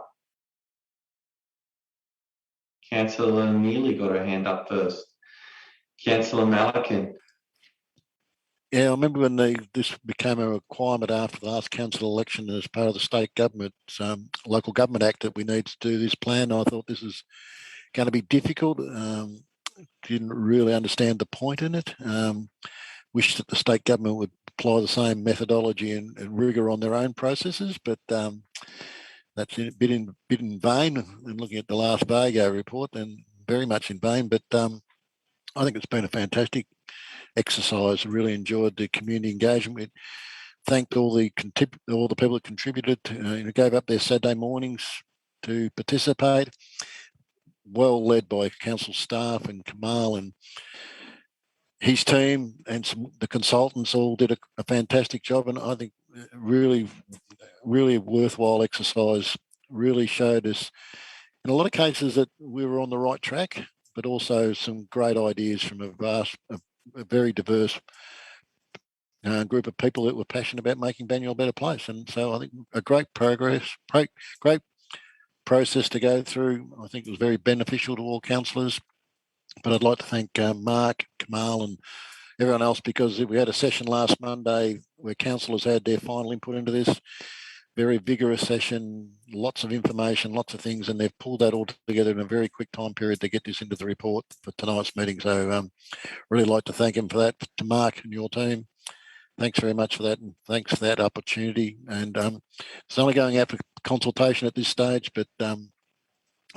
Councillor Neely got her hand up first. Councillor Malikan. Yeah, I remember when this became a requirement after the last council election as part of the state government's Local Government Act that we need to do this plan. I thought this is going to be difficult. Didn't really understand the point in it. Wish that the state government would apply the same methodology and rigour on their own processes, but that's a bit in vain. And looking at the last Vago report, and very much in vain. But I think it's been a fantastic exercise. I really enjoyed the community engagement. We thanked all the people that contributed, gave up their Saturday mornings to participate. Well led by council staff and Kamal and his team, and the consultants all did a fantastic job. And I think really a worthwhile exercise. Really showed us in a lot of cases that we were on the right track, but also some great ideas from a very diverse group of people that were passionate about making Banyule a better place. And so I think a great process to go through. I think it was very beneficial to all councillors. But I'd like to thank Mark, Kamal and everyone else, because we had a session last Monday where councillors had their final input into this. Very vigorous session, lots of information, lots of things, and they've pulled that all together in a very quick time period to get this into the report for tonight's meeting. So really like to thank him for that, to Mark and your team. Thanks very much for that, and thanks for that opportunity. And it's only going out for consultation at this stage, but I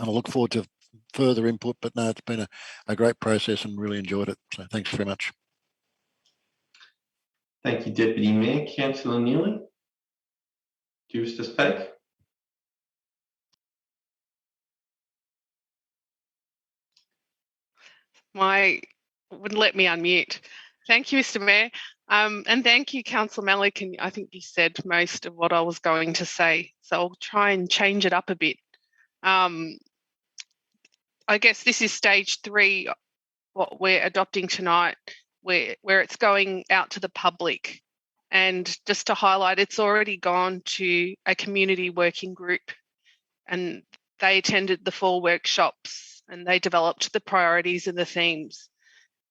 look forward to further input. But no, it's been a great process and really enjoyed it. So thanks very much. Thank you, Deputy Mayor. Councillor Neely, do you wish to speak? Wouldn't let me unmute. Thank you, Mr. Mayor. And thank you, Councillor Malik. And I think you said most of what I was going to say. So I'll try and change it up a bit. I guess this is stage 3, what we're adopting tonight, where it's going out to the public. And just to highlight, it's already gone to a community working group, and they attended the 4 workshops and they developed the priorities and the themes.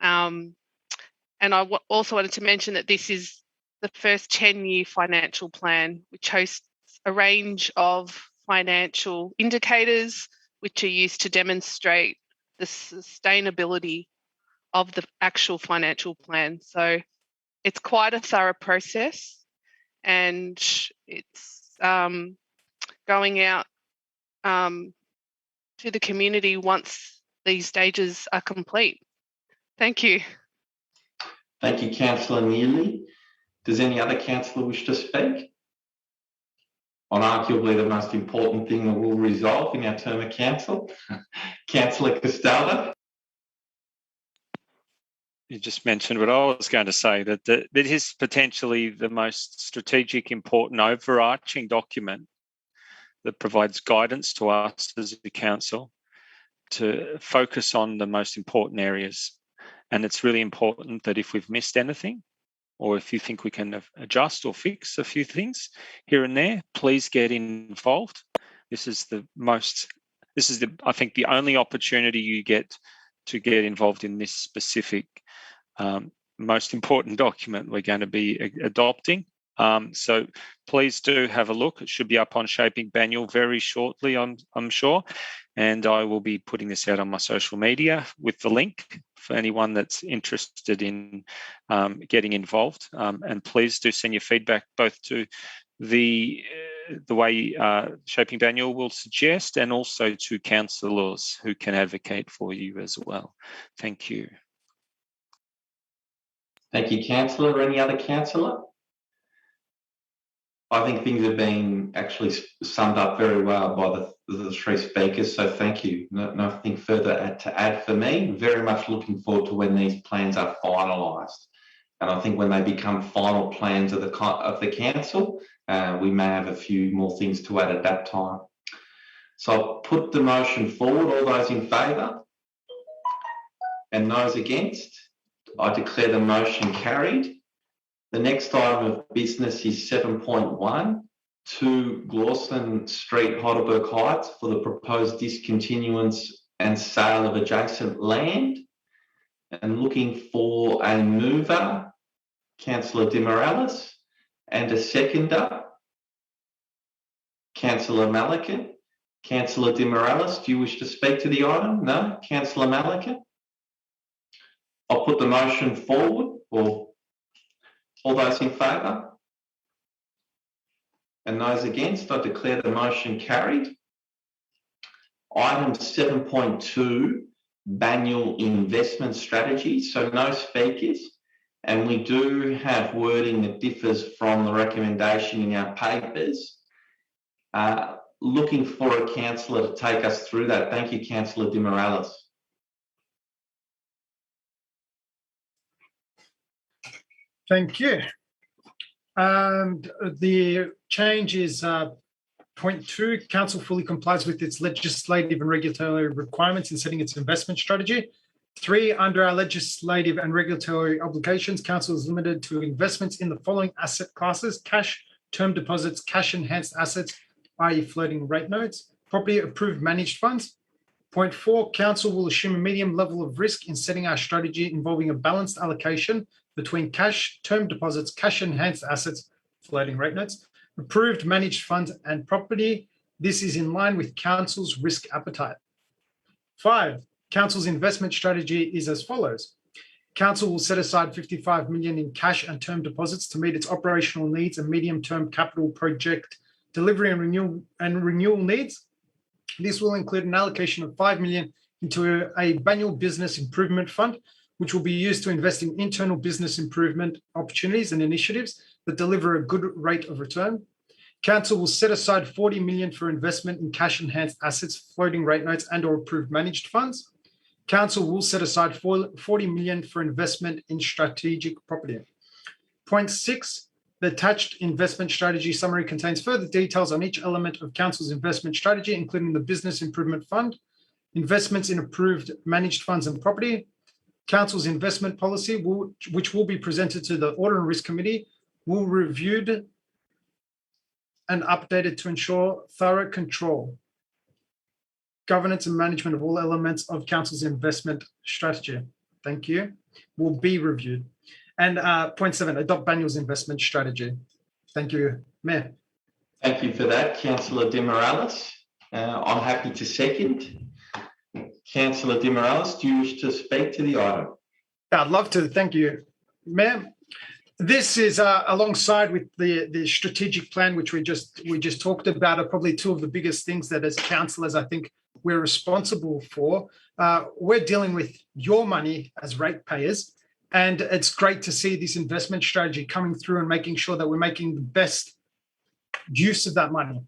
And I also wanted to mention that this is the first 10-year financial plan, which hosts a range of financial indicators which are used to demonstrate the sustainability of the actual financial plan. So it's quite a thorough process, and it's going out to the community once these stages are complete. Thank you. Thank you, Councillor Neely. Does any other councillor wish to speak on arguably the most important thing that we'll resolve in our term of council? Councillor Castaldo. You just mentioned what I was going to say, that it is potentially the most strategic, important, overarching document that provides guidance to us as a council to focus on the most important areas. And it's really important that if we've missed anything, or if you think we can adjust or fix a few things here and there, please get involved. This is I think the only opportunity you get to get involved in this specific most important document we're going to be adopting. So please do have a look. It should be up on Shaping Banyule very shortly, I'm sure. And I will be putting this out on my social media with the link for anyone that's interested in getting involved. And please do send your feedback both to the way Shaping Banyule will suggest, and also to councillors who can advocate for you as well. Thank you. Thank you, councillor. Any other councillor? I think things have been actually summed up very well by the 3 speakers, so thank you. Nothing further to add for me. Very much looking forward to when these plans are finalised. And I think when they become final plans of the council, we may have a few more things to add at that time. So I'll put the motion forward. All those in favour? And those against? I declare the motion carried. The next item of business is 7.1, 2 Glawson Street, Heidelberg Heights, for the proposed discontinuance and sale of adjacent land. And looking for a mover, Councillor De Morales, and a seconder, Councillor Malik. Councillor De Morales, do you wish to speak to the item? No? Councillor Malik? I'll put the motion forward. Or all those in favour? And those against? I declare the motion carried. Item 7.2, Banyule Investment Strategy. So no speakers. And we do have wording that differs from the recommendation in our papers. Looking for a councillor to take us through that. Thank you, Councillor De Morales. Thank you. And the change is point 2, council fully complies with its legislative and regulatory requirements in setting its investment strategy. 3, under our legislative and regulatory obligations, council is limited to investments in the following asset classes: cash, term deposits, cash enhanced assets, i.e. floating rate notes, property approved managed funds, Point 4, Council will assume a medium level of risk in setting our strategy involving a balanced allocation between cash, term deposits, cash-enhanced assets, floating rate notes, approved managed funds and property. This is in line with Council's risk appetite. 5, Council's investment strategy is as follows. Council will set aside $55 million in cash and term deposits to meet its operational needs and medium-term capital project delivery and renewal needs. This will include an allocation of $5 million into a Banyule Business Improvement Fund, which will be used to invest in internal business improvement opportunities and initiatives that deliver a good rate of return. Council will set aside $40 million for investment in cash-enhanced assets, floating rate notes and or approved managed funds. Council will set aside $40 million for investment in strategic property. Point 6, the attached investment strategy summary contains further details on each element of Council's investment strategy, including the Business Improvement Fund, investments in approved managed funds and property. Council's investment policy, which will be presented to the Audit and Risk Committee, will be reviewed and updated to ensure thorough control, governance and management of all elements of Council's investment strategy. Thank you. Will be reviewed. And point 7, adopt Banyule's investment strategy. Thank you, Mayor. Thank you for that, Councillor De Morales. I'm happy to second. Councillor De Morales, do you wish to speak to the item? I'd love to. Thank you, Mayor. This is alongside with the strategic plan, which we just talked about, are probably two of the biggest things that as councillors, I think we're responsible for. We're dealing with your money as ratepayers, and it's great to see this investment strategy coming through and making sure that we're making the best use of that money.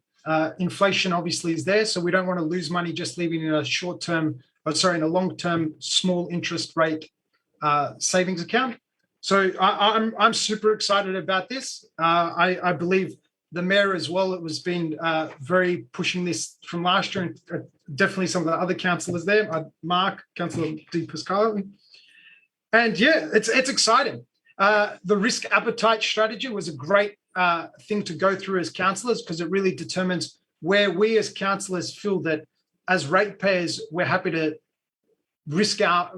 Inflation obviously is there, so we don't want to lose money just leaving in a long-term small interest rate savings account. So I'm super excited about this. I believe the mayor as well, it was been very pushing this from last year, and definitely some of the other councillors there, Mark, Councillor Di Pasquale. And yeah, it's exciting. The risk appetite strategy was a great thing to go through as councillors, because it really determines where we as councillors feel that as ratepayers, we're happy to risk our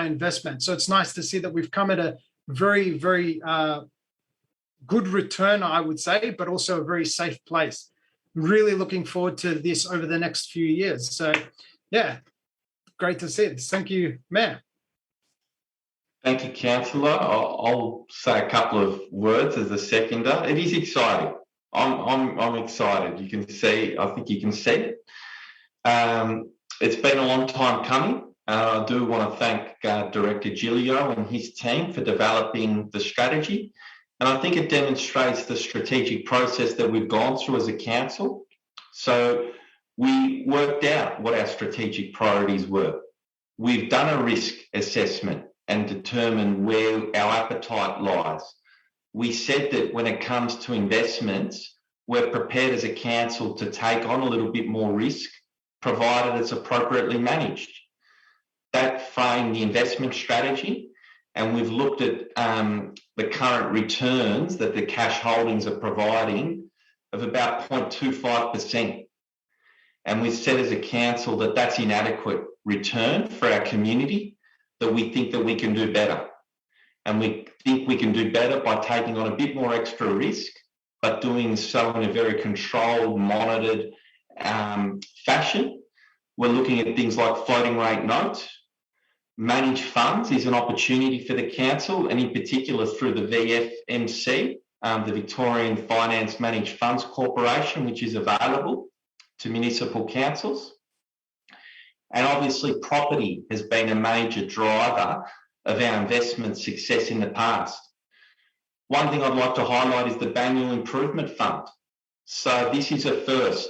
investment. So it's nice to see that we've come at a very, very good return, I would say, but also a very safe place. Really looking forward to this over the next few years. So yeah, great to see this. Thank you, Mayor. Thank you, Councillor. I'll say a couple of words as a seconder. It is exciting. I'm excited. You can see, I think you can see it. It's been a long time coming. I do want to thank Director Gilio and his team for developing the strategy. And I think it demonstrates the strategic process that we've gone through as a council. So we worked out what our strategic priorities were. We've done a risk assessment and determined where our appetite lies. We said that when it comes to investments, we're prepared as a council to take on a little bit more risk, provided it's appropriately managed. That framed the investment strategy, and we've looked at the current returns that the cash holdings are providing of about 0.25%. And we've said as a council that that's inadequate return for our community, that we think that we can do better. And we think we can do better by taking on a bit more extra risk, but doing so in a very controlled, monitored fashion. We're looking at things like floating rate notes. Managed funds is an opportunity for the council, and in particular through the VFMC, the Victorian Finance Managed Funds Corporation, which is available to municipal councils. And obviously property has been a major driver of our investment success in the past. One thing I'd like to highlight is the Banyule Improvement Fund. So this is a first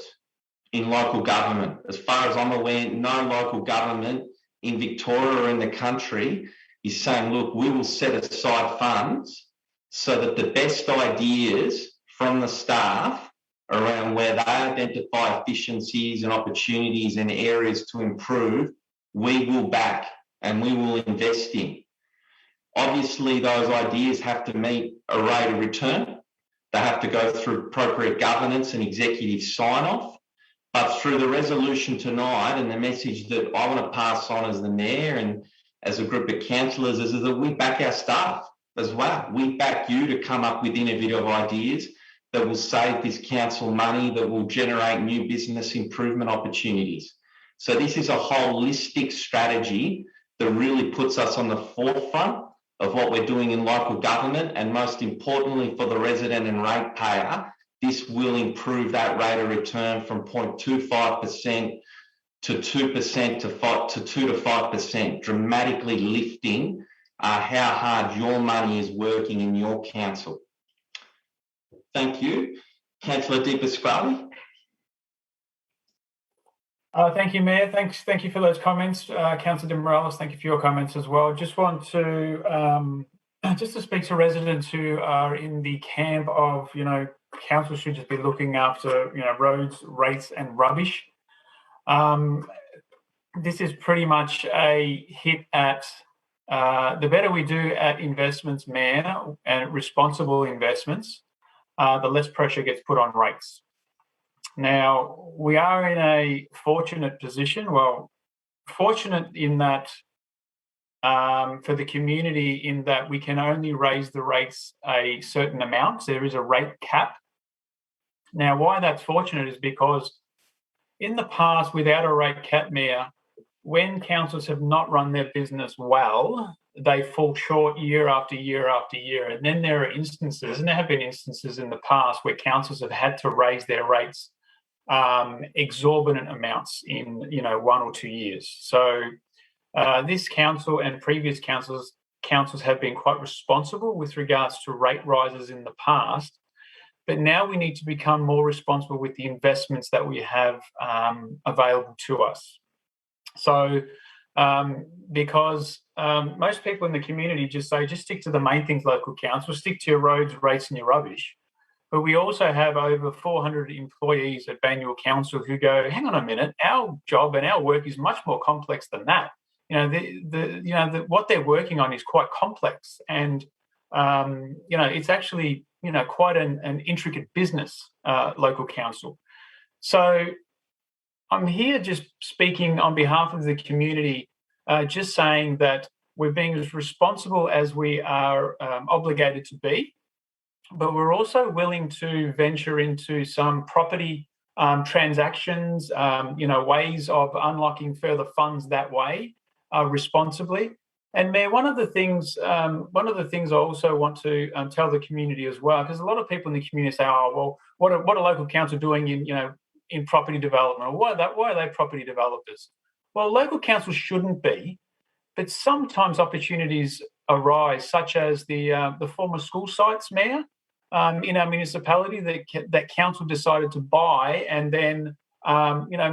in local government. As far as I'm aware, no local government in Victoria or in the country is saying, look, we will set aside funds so that the best ideas from the staff around where they identify efficiencies and opportunities and areas to improve, we will back and we will invest in. Obviously, those ideas have to meet a rate of return. They have to go through appropriate governance and executive sign-off. But through the resolution tonight and the message that I want to pass on as the Mayor and as a group of councillors is that we back our staff as well. We back you to come up with innovative ideas that will save this council money, that will generate new business improvement opportunities. So this is a holistic strategy that really puts us on the forefront of what we're doing in local government, and most importantly for the resident and ratepayer, this will improve that rate of return from 0.25% to 2% to 2 to 5%, dramatically lifting how hard your money is working in your council. Thank you. Councillor De Pasquale. Thank you, Mayor. Thank you for those comments. Councillor De Morales, thank you for your comments as well. Just want to just to speak to residents who are in the camp of, council should just be looking after, roads, rates and rubbish. This is pretty much a hit at the better we do at investments, Mayor, and responsible investments, the less pressure gets put on rates. Now, we are in a fortunate position. Well, fortunate in that for the community, in that we can only raise the rates a certain amount. There is a rate cap. Now, why that's fortunate is because in the past, without a rate cap, Mayor, when councils have not run their business well, they fall short year after year after year. And then there are instances, and there have been instances in the past where councils have had to raise their rates exorbitant amounts in 1 or 2 years. So this council and previous councils have been quite responsible with regards to rate rises in the past, but now we need to become more responsible with the investments that we have available to us. So because most people in the community just say, just stick to the main things, local council, stick to your roads, rates and your rubbish. But we also have over 400 employees at Banyule Council who go, hang on a minute, our job and our work is much more complex than that. What they're working on is quite complex, and it's actually quite an intricate business, local council. So I'm here just speaking on behalf of the community, just saying that we're being as responsible as we are obligated to be. But we're also willing to venture into some property transactions, ways of unlocking further funds that way responsibly. And Mayor, one of the things I also want to tell the community as well, because a lot of people in the community say, "Oh, well, what are local council doing in property development? Or why are they property developers?" Well, local councils shouldn't be, but sometimes opportunities arise, such as the former school sites, Mayor, in our municipality that council decided to buy and then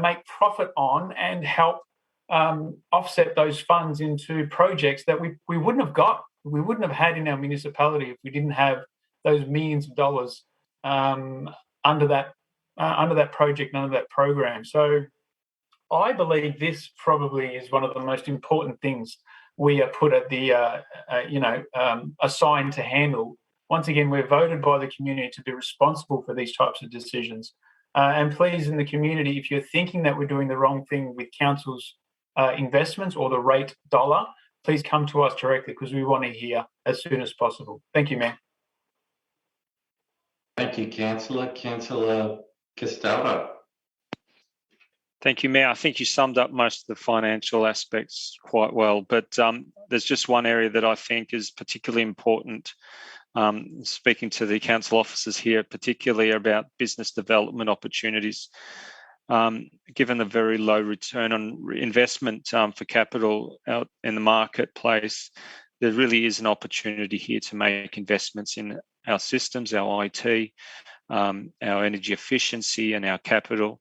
make profit on and help offset those funds into projects that we wouldn't have got, we wouldn't have had in our municipality if we didn't have those millions of dollars under that project, under that program. So I believe this probably is one of the most important things we are put at the assigned to handle. Once again, we're voted by the community to be responsible for these types of decisions. And please, in the community, if you're thinking that we're doing the wrong thing with council's investments or the rate dollar, please come to us directly, because we want to hear as soon as possible. Thank you, Mayor. Thank you, Councillor. Councillor Castaldo. Thank you, Mayor. I think you summed up most of the financial aspects quite well, but there's just one area that I think is particularly important. Speaking to the council officers here, particularly about business development opportunities. Given the very low return on investment for capital out in the marketplace, there really is an opportunity here to make investments in our systems, our IT, our energy efficiency and our capital.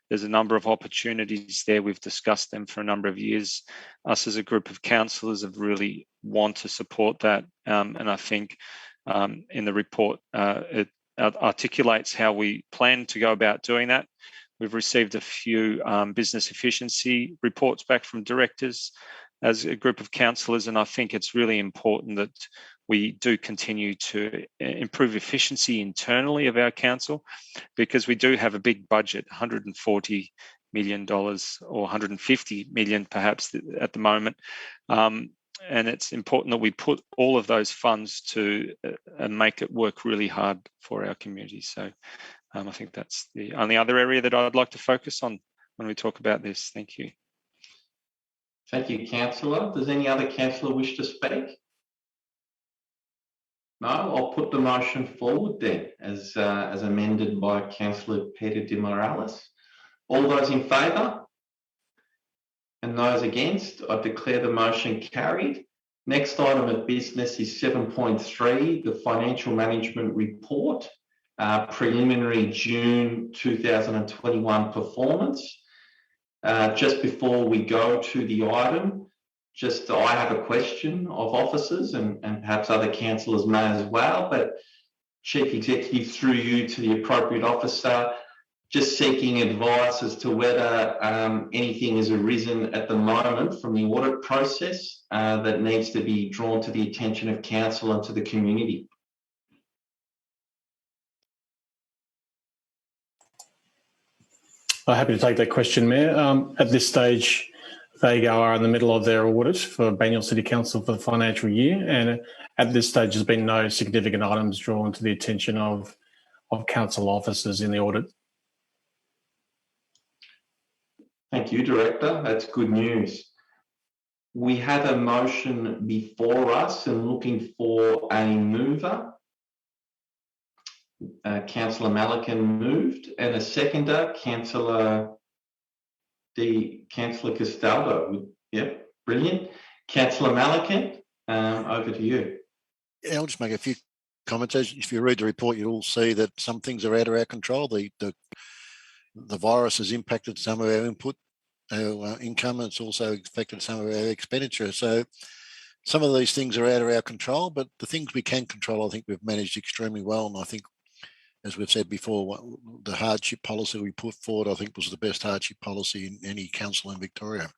There's a number of opportunities there. We've discussed them for a number of years. Us as a group of councillors have really want to support that. And I think in the report, it articulates how we plan to go about doing that. We've received a few business efficiency reports back from directors as a group of councillors, and I think it's really important that we do continue to improve efficiency internally of our council, because we do have a big budget, $140 million or $150 million perhaps at the moment. And it's important that we put all of those funds to make it work really hard for our community. So I think that's the only other area that I'd like to focus on when we talk about this. Thank you. Thank you, Councillor. Does any other councillor wish to speak? No, I'll put the motion forward then as amended by Councillor Peter de Morales. All those in favour? And those against? I declare the motion carried. Next item of business is 7.3, the Financial Management Report, preliminary June 2021 performance. Just before we go to the item, I have a question of officers and perhaps other councillors may as well, but Chief Executive, through you to the appropriate officer, just seeking advice as to whether anything has arisen at the moment from the audit process that needs to be drawn to the attention of council and to the community. I'm happy to take that question, Mayor. At this stage, they are in the middle of their audit for Banyule City Council for the financial year, and at this stage, there's been no significant items drawn to the attention of council officers in the audit. Thank you, Director. That's good news. We have a motion before us and looking for a mover. Councillor Malikan moved, and a seconder, Councillor Castaldo. Yep, brilliant. Councillor Malikan, over to you. Yeah, I'll just make a few comments. If you read the report, you'll see that some things are out of our control. The virus has impacted some of our input, our income, and it's also affected some of our expenditure. So some of these things are out of our control, but the things we can control, I think we've managed extremely well. And I think, as we've said before, the hardship policy we put forward, I think, was the best hardship policy in any council in Victoria.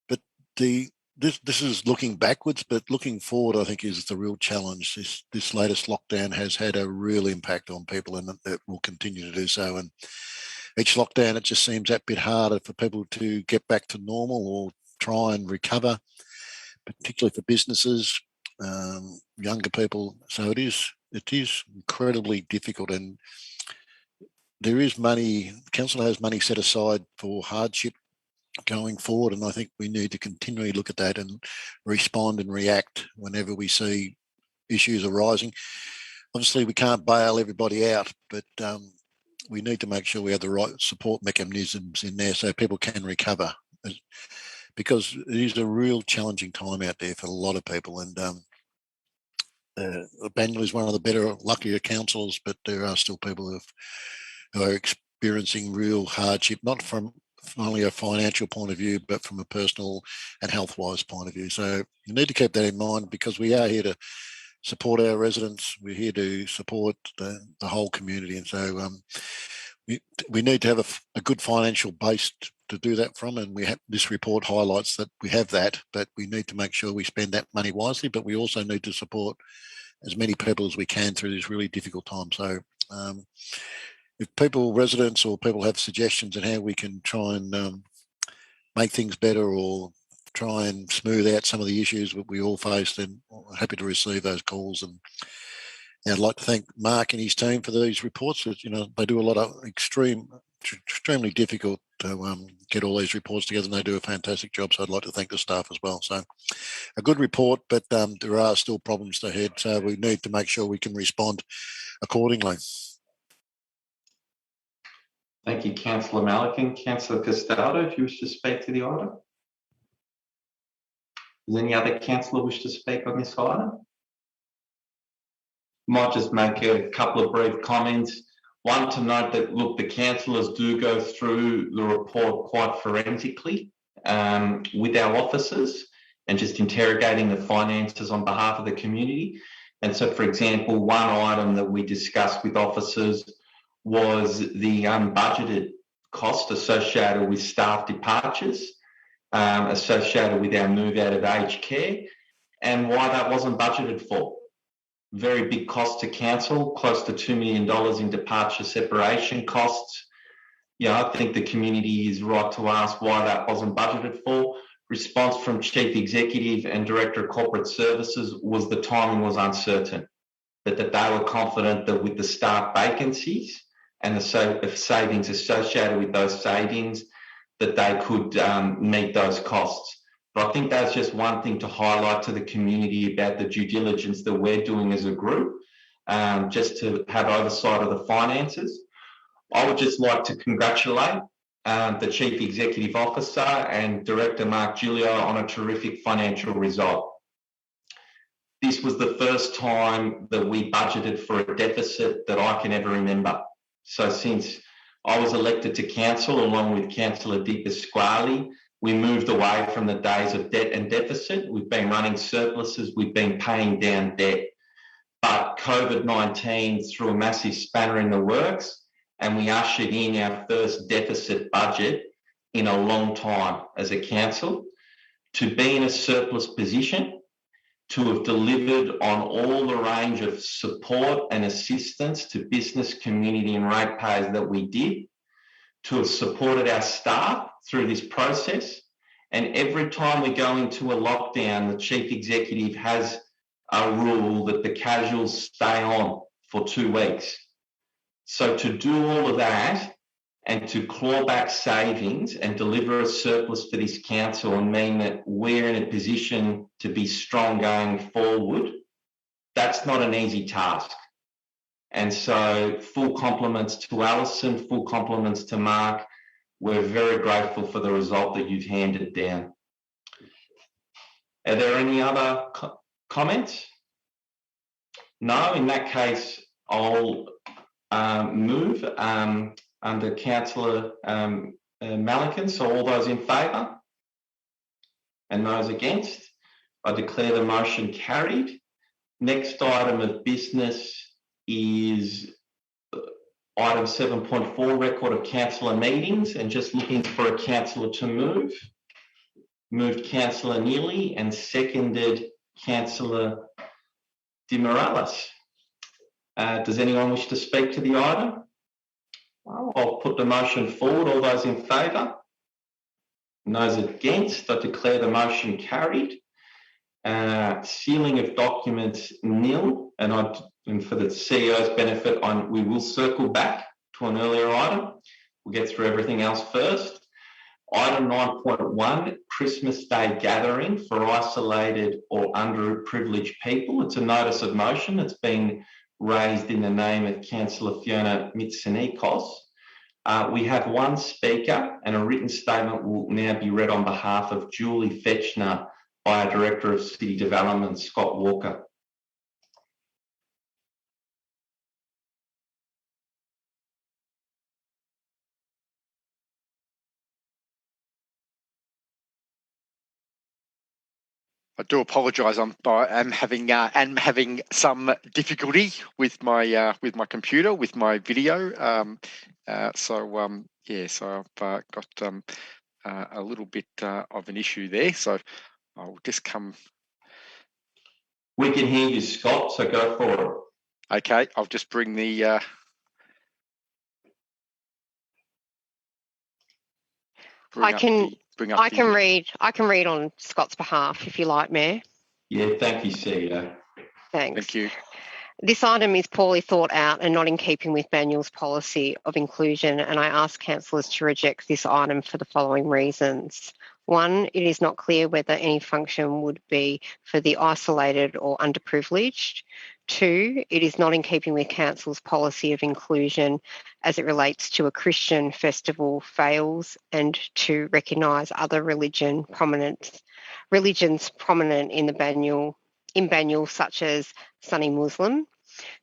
But this is looking backwards, but looking forward, I think, is the real challenge. This latest lockdown has had a real impact on people, and it will continue to do so. And each lockdown, it just seems that bit harder for people to get back to normal or try and recover, particularly for businesses, younger people. So it is incredibly difficult, and there is money. The council has money set aside for hardship going forward, and I think we need to continually look at that and respond and react whenever we see issues arising. Obviously, we can't bail everybody out, but we need to make sure we have the right support mechanisms in there so people can recover, because it is a real challenging time out there for a lot of people. And Banyule is one of the better, luckier councils, but there are still people who are experiencing real hardship, not from only a financial point of view, but from a personal and health-wise point of view. So you need to keep that in mind, because we are here to support our residents. We're here to support the whole community. And so we need to have a good financial base to do that from. And this report highlights that we have that, but we need to make sure we spend that money wisely, but we also need to support as many people as we can through this really difficult time. So if residents or people have suggestions on how we can try and make things better or try and smooth out some of the issues that we all face, then I'm happy to receive those calls. And I'd like to thank Mark and his team for these reports. They do a lot of extremely difficult to get all these reports together, and they do a fantastic job. So I'd like to thank the staff as well. So a good report, but there are still problems ahead. So we need to make sure we can respond accordingly. Thank you, Councillor Malikan. Councillor Castaldo, if you wish to speak to the item. Does any other councillor wish to speak on this item? Might just make a couple of brief comments. One, to note that, look, the councillors do go through the report quite forensically with our officers and just interrogating the finances on behalf of the community. And so, for example, one item that we discussed with officers was the unbudgeted cost associated with staff departures, associated with our move out of aged care. and why that wasn't budgeted for. Very big cost to council, close to $2 million in departure separation costs. I think the community is right to ask why that wasn't budgeted for. Response from Chief Executive and Director of Corporate Services was the timing was uncertain, but that they were confident that with the staff vacancies and the savings associated with those savings, that they could meet those costs. But I think that's just one thing to highlight to the community about the due diligence that we're doing as a group, just to have oversight of the finances. I would just like to congratulate the Chief Executive Officer and Director Mark Giulio on a terrific financial result. This was the first time that we budgeted for a deficit that I can ever remember. So since I was elected to council along with Councillor Di Pasquale, we moved away from the days of debt and deficit. We've been running surpluses, we've been paying down debt. But COVID-19 threw a massive spanner in the works, and we ushered in our first deficit budget in a long time as a council. To be in a surplus position, to have delivered on all the range of support and assistance to business, community and ratepayers that we did, to have supported our staff through this process. And every time we go into a lockdown, the Chief Executive has a rule that the casuals stay on for 2 weeks. So to do all of that and to claw back savings and deliver a surplus for this council and mean that we're in a position to be strong going forward, that's not an easy task. And so full compliments to Alison, full compliments to Mark. We're very grateful for the result that you've handed down. Are there any other comments? No, in that case, I'll move under Councillor Malikan. So all those in favour and those against, I declare the motion carried. Next item of business is item 7.4, record of councillor meetings, and just looking for a councillor to move. Moved Councillor Neely and seconded Councillor Di Morales. Does anyone wish to speak to the item? Well, I'll put the motion forward. All those in favour? And those against, I declare the motion carried. Sealing of documents nil, and for the CEO's benefit, we will circle back to an earlier item. We'll get through everything else first. Item 9.1, Christmas Day gathering for isolated or underprivileged people. It's a notice of motion. It's been raised in the name of Councillor Fiona Mitsonikos. We have one speaker, and a written statement will now be read on behalf of Julie Fetchner by our Director of City Development, Scott Walker. I do apologise. I'm having some difficulty with my computer, with my video. So I've got a little bit of an issue there. So I'll just come. We can hear you, Scott. So go for it. Okay, I'll just bring the. I can read on Scott's behalf if you like, Mayor. Yeah, thank you, CEO. Thanks. Thank you. This item is poorly thought out and not in keeping with Banyul's policy of inclusion, and I ask councillors to reject this item for the following reasons. 1, it is not clear whether any function would be for the isolated or underprivileged. 2, it is not in keeping with Council's policy of inclusion as it relates to a Christian festival fails and to recognise other religions prominent in Banyul, such as Sunni Muslim.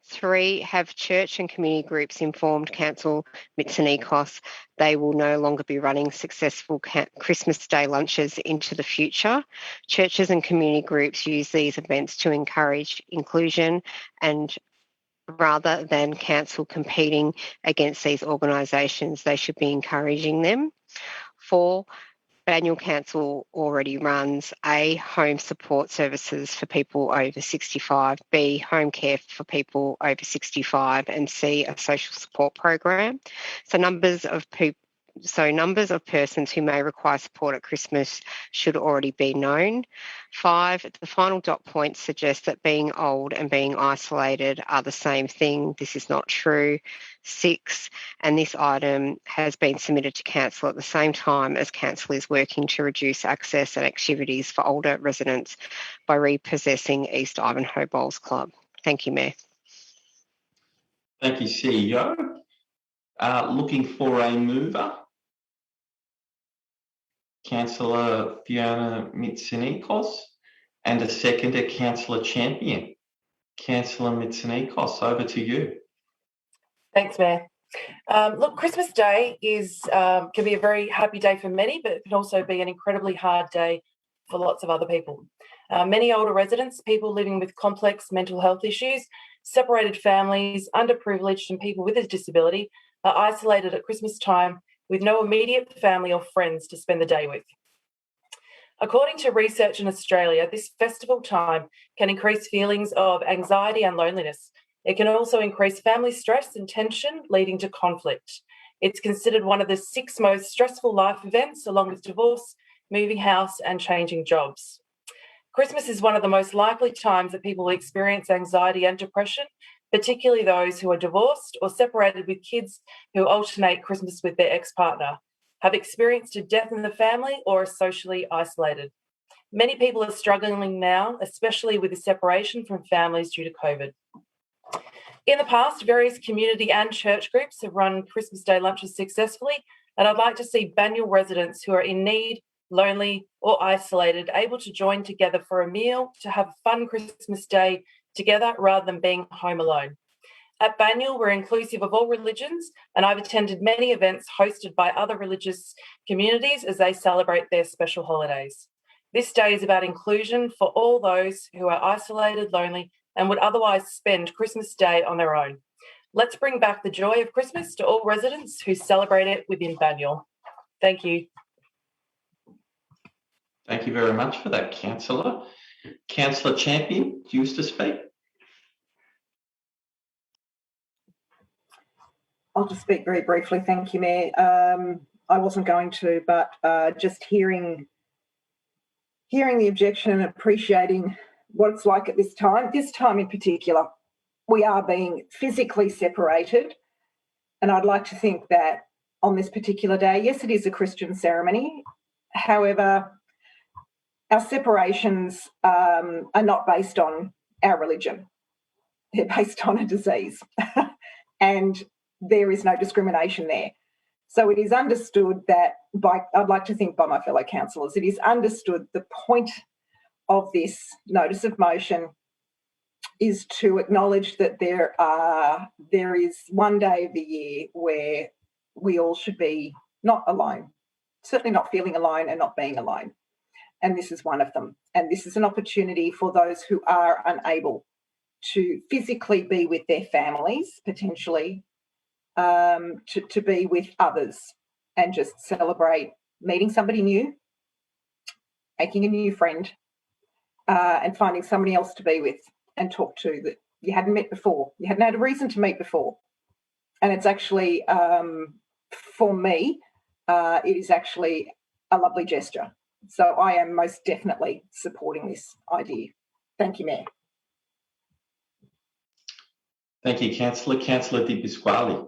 3, have church and community groups informed Council Mitsonikos they will no longer be running successful Christmas Day lunches into the future. Churches and community groups use these events to encourage inclusion, and rather than Council competing against these organisations, they should be encouraging them. 4, Banyule Council already runs A, home support services for people over 65, B, home care for people over 65, and C, a social support program. So numbers of persons who may require support at Christmas should already be known. 5, the final dot point suggests that being old and being isolated are the same thing. This is not true. 6, and this item has been submitted to Council at the same time as Council is working to reduce access and activities for older residents by repossessing East Ivanhoe Bowls Club. Thank you, Mayor. Thank you, CEO. Looking for a mover. Councillor Fiona Mitsonikos, and a seconder, Councillor Champion. Councillor Mitsonikos, over to you. Thanks, Mayor. Look, Christmas Day can be a very happy day for many, but it can also be an incredibly hard day for lots of other people. Many older residents, people living with complex mental health issues, separated families, underprivileged, and people with a disability are isolated at Christmas time with no immediate family or friends to spend the day with. According to research in Australia, this festival time can increase feelings of anxiety and loneliness. It can also increase family stress and tension, leading to conflict. It's considered one of the 6 most stressful life events, along with divorce, moving house, and changing jobs. Christmas is one of the most likely times that people will experience anxiety and depression, particularly those who are divorced or separated with kids who alternate Christmas with their ex-partner, have experienced a death in the family, or are socially isolated. Many people are struggling now, especially with the separation from families due to COVID. In the past, various community and church groups have run Christmas Day lunches successfully, and I'd like to see Banyule residents who are in need, lonely, or isolated able to join together for a meal to have a fun Christmas Day together rather than being home alone. At Banyule, we're inclusive of all religions, and I've attended many events hosted by other religious communities as they celebrate their special holidays. This day is about inclusion for all those who are isolated, lonely, and would otherwise spend Christmas Day on their own. Let's bring back the joy of Christmas to all residents who celebrate it within Banyule. Thank you. Thank you very much for that, Councillor. Councillor Champion, do you wish to speak? I'll just speak very briefly. Thank you, Mayor. I wasn't going to, but just hearing the objection and appreciating what it's like at this time in particular, we are being physically separated. And I'd like to think that on this particular day, yes, it is a Christian ceremony. However, our separations are not based on our religion. They're based on a disease. And there is no discrimination there. So it is understood that I'd like to think by my fellow councillors, it is understood the point of this notice of motion is to acknowledge that there is one day of the year where we all should be not alone, certainly not feeling alone and not being alone. And this is one of them. And this is an opportunity for those who are unable to physically be with their families, potentially, to be with others and just celebrate meeting somebody new, making a new friend, and finding somebody else to be with and talk to that you hadn't met before. You hadn't had a reason to meet before. And it's actually, for me, it is actually a lovely gesture. So I am most definitely supporting this idea. Thank you, Mayor. Thank you, Councillor. Councillor Di Pasquale.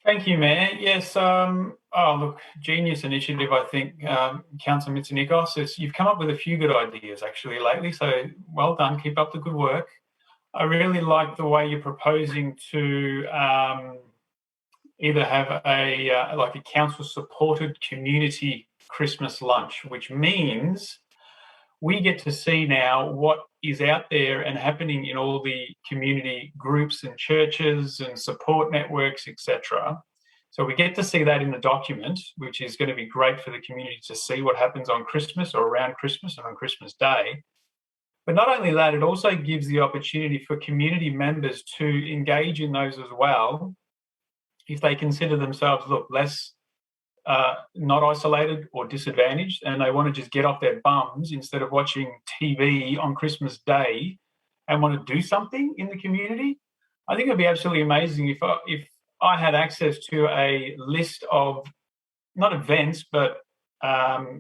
Thank you, Mayor. Yes, look, genius initiative, I think, Councillor Mitsonikos. You've come up with a few good ideas, actually, lately, so well done. Keep up the good work. I really like the way you're proposing to either have a council-supported community Christmas lunch, which means we get to see now what is out there and happening in all the community groups and churches and support networks, etc. So we get to see that in the document, which is going to be great for the community to see what happens on Christmas or around Christmas and on Christmas Day. But not only that, it also gives the opportunity for community members to engage in those as well if they consider themselves, less not isolated or disadvantaged, and they want to just get off their bums instead of watching TV on Christmas Day and want to do something in the community. I think it'd be absolutely amazing if I had access to a list of not events, but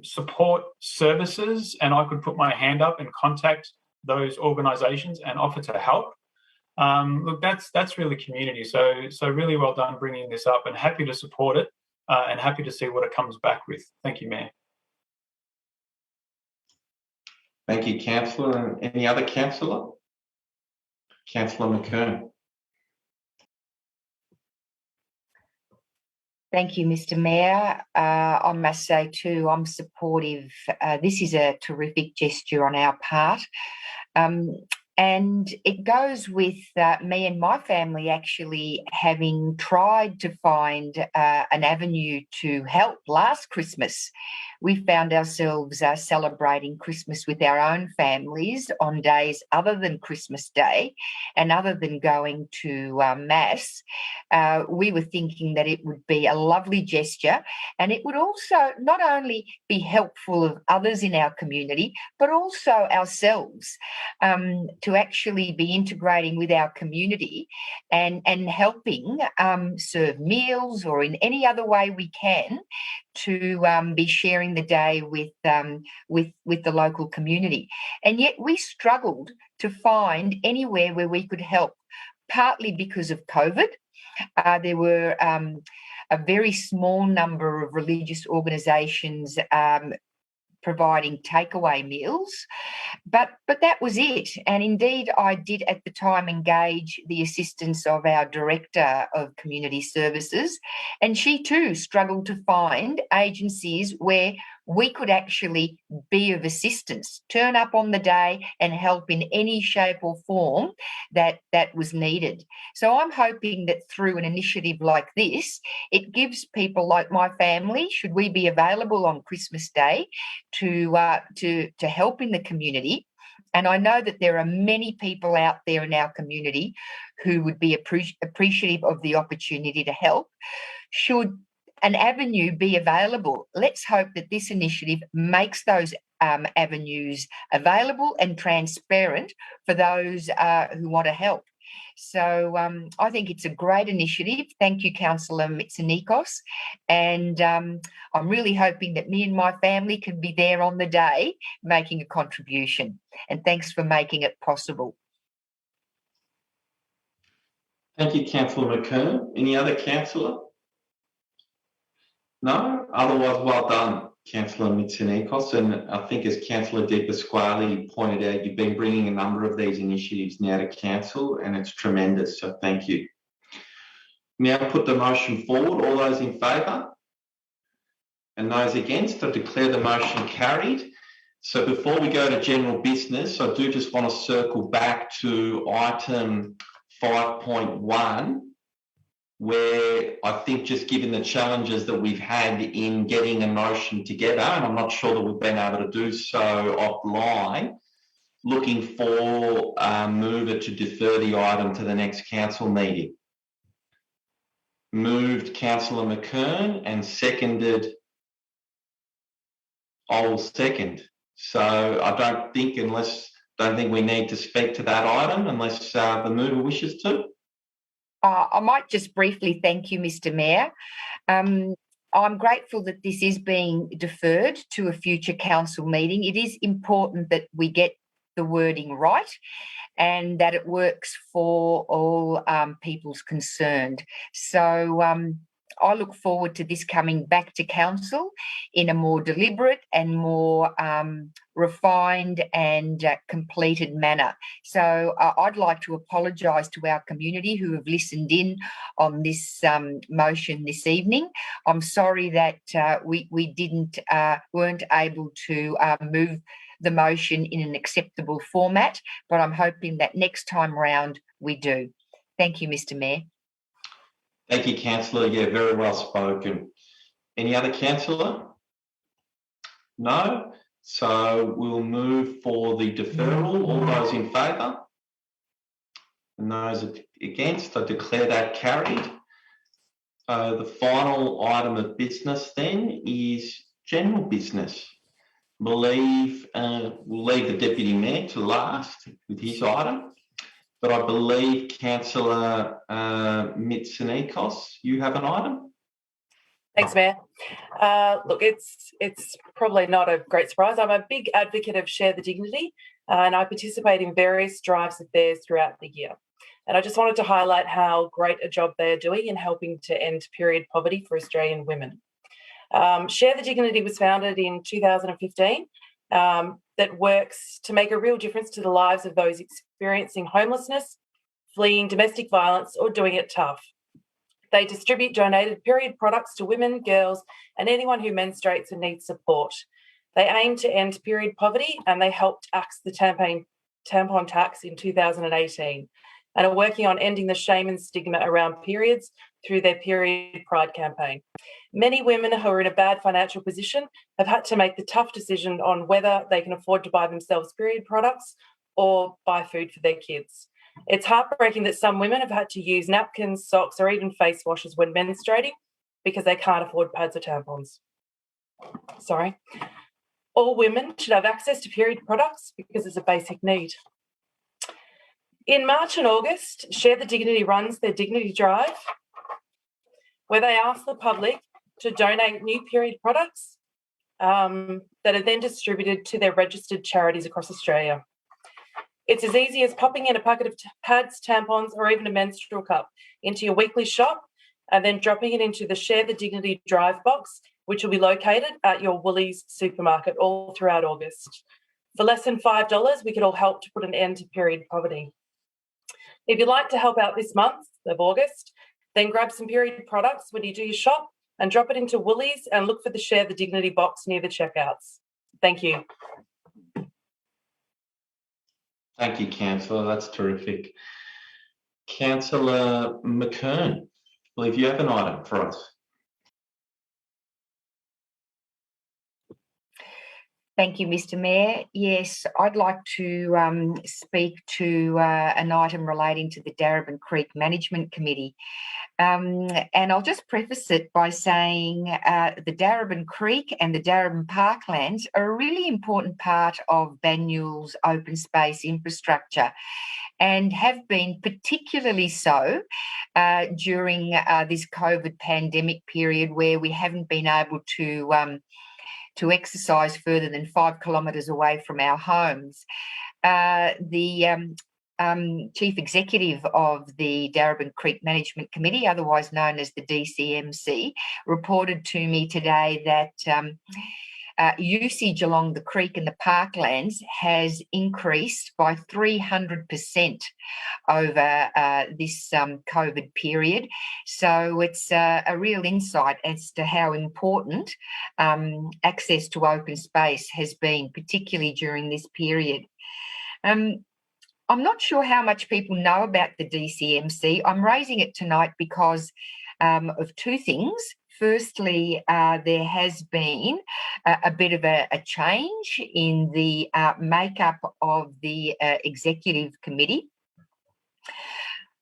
support services, and I could put my hand up and contact those organisations and offer to help. Look, that's really community. So really well done bringing this up, and happy to support it, and happy to see what it comes back with. Thank you, Mayor. Thank you, Councillor. And any other councillor? Councillor McKern. Thank you, Mr. Mayor. I must say too, I'm supportive. This is a terrific gesture on our part. And it goes with me and my family actually having tried to find an avenue to help last Christmas. We found ourselves celebrating Christmas with our own families on days other than Christmas Day, and other than going to Mass. We were thinking that it would be a lovely gesture, and it would also not only be helpful of others in our community, but also ourselves, to actually be integrating with our community and helping serve meals, or in any other way we can, to be sharing the day with the local community. And yet we struggled to find anywhere where we could help, partly because of COVID. There were a very small number of religious organisations providing takeaway meals, but that was it. And indeed, I did at the time engage the assistance of our Director of Community Services, and she too struggled to find agencies where we could actually be of assistance, turn up on the day and help in any shape or form that was needed. So I'm hoping that through an initiative like this, it gives people like my family, should we be available on Christmas Day, to help in the community. And I know that there are many people out there in our community who would be appreciative of the opportunity to help. Should an avenue be available, let's hope that this initiative makes those avenues available and transparent for those who want to help. So I think it's a great initiative. Thank you, Councillor Mitsonikos. And I'm really hoping that me and my family can be there on the day making a contribution. And thanks for making it possible. Thank you, Councillor McKern. Any other councillor? No? Otherwise, well done, Councillor Mitsonikos. And I think, as Councillor De Pasquale pointed out, you've been bringing a number of these initiatives now to council, and it's tremendous. So thank you. Now put the motion forward. All those in favour? And those against? I declare the motion carried. So before we go to general business, I do just want to circle back to item 5.1, where I think, just given the challenges that we've had in getting a motion together, and I'm not sure that we've been able to do so offline, looking for a mover to defer the item to the next council meeting. Moved Councillor McKern and seconded, I will second. So I don't think we need to speak to that item unless the mover wishes to. I might just briefly thank you, Mr. Mayor. I'm grateful that this is being deferred to a future council meeting. It is important that we get the wording right and that it works for all peoples concerned. So I look forward to this coming back to council in a more deliberate and more refined and completed manner. So I'd like to apologise to our community who have listened in on this motion this evening. I'm sorry that we weren't able to move the motion in an acceptable format, but I'm hoping that next time round we do. Thank you, Mr. Mayor. Thank you, Councillor. Yeah, very well spoken. Any other councillor? No? So we'll move for the deferral. All those in favour? And those against? I declare that carried. The final item of business then is general business. We'll leave the Deputy Mayor to last with his item, but I believe Councillor Mitsonikos, you have an item? Thanks, Mayor. Look, it's probably not a great surprise. I'm a big advocate of Share the Dignity, and I participate in various drives of theirs throughout the year. And I just wanted to highlight how great a job they are doing in helping to end period poverty for Australian women. Share the Dignity was founded in 2015 that works to make a real difference to the lives of those experiencing homelessness, fleeing domestic violence, or doing it tough. They distribute donated period products to women, girls, and anyone who menstruates and needs support. They aim to end period poverty, and they helped axe the tampon tax in 2018 and are working on ending the shame and stigma around periods through their Period Pride campaign. Many women who are in a bad financial position have had to make the tough decision on whether they can afford to buy themselves period products or buy food for their kids. It's heartbreaking that some women have had to use napkins, socks, or even face washes when menstruating because they can't afford pads or tampons. Sorry. All women should have access to period products because it's a basic need. In March and August, Share the Dignity runs their Dignity Drive, where they ask the public to donate new period products that are then distributed to their registered charities across Australia. It's as easy as popping in a packet of pads, tampons, or even a menstrual cup into your weekly shop and then dropping it into the Share the Dignity Drive box, which will be located at your Woolies supermarket all throughout August. For less than $5, we could all help to put an end to period poverty. If you'd like to help out this month of August, then grab some period products when you do your shop and drop it into Woolies and look for the Share the Dignity box near the checkouts. Thank you. Thank you, Councillor. That's terrific. Councillor McKern, I believe you have an item for us. Thank you, Mr. Mayor. Yes, I'd like to speak to an item relating to the Darebin Creek Management Committee. And I'll just preface it by saying the Darebin Creek and the Darebin Parklands are a really important part of Banyul's open space infrastructure and have been particularly so during this COVID pandemic period where we haven't been able to exercise further than 5 kilometres away from our homes. The Chief Executive of the Darebin Creek Management Committee, otherwise known as the DCMC, reported to me today that usage along the creek and the parklands has increased by 300% over this COVID period. So it's a real insight as to how important access to open space has been, particularly during this period. I'm not sure how much people know about the DCMC. I'm raising it tonight because of two things. Firstly, there has been a bit of a change in the makeup of the executive committee.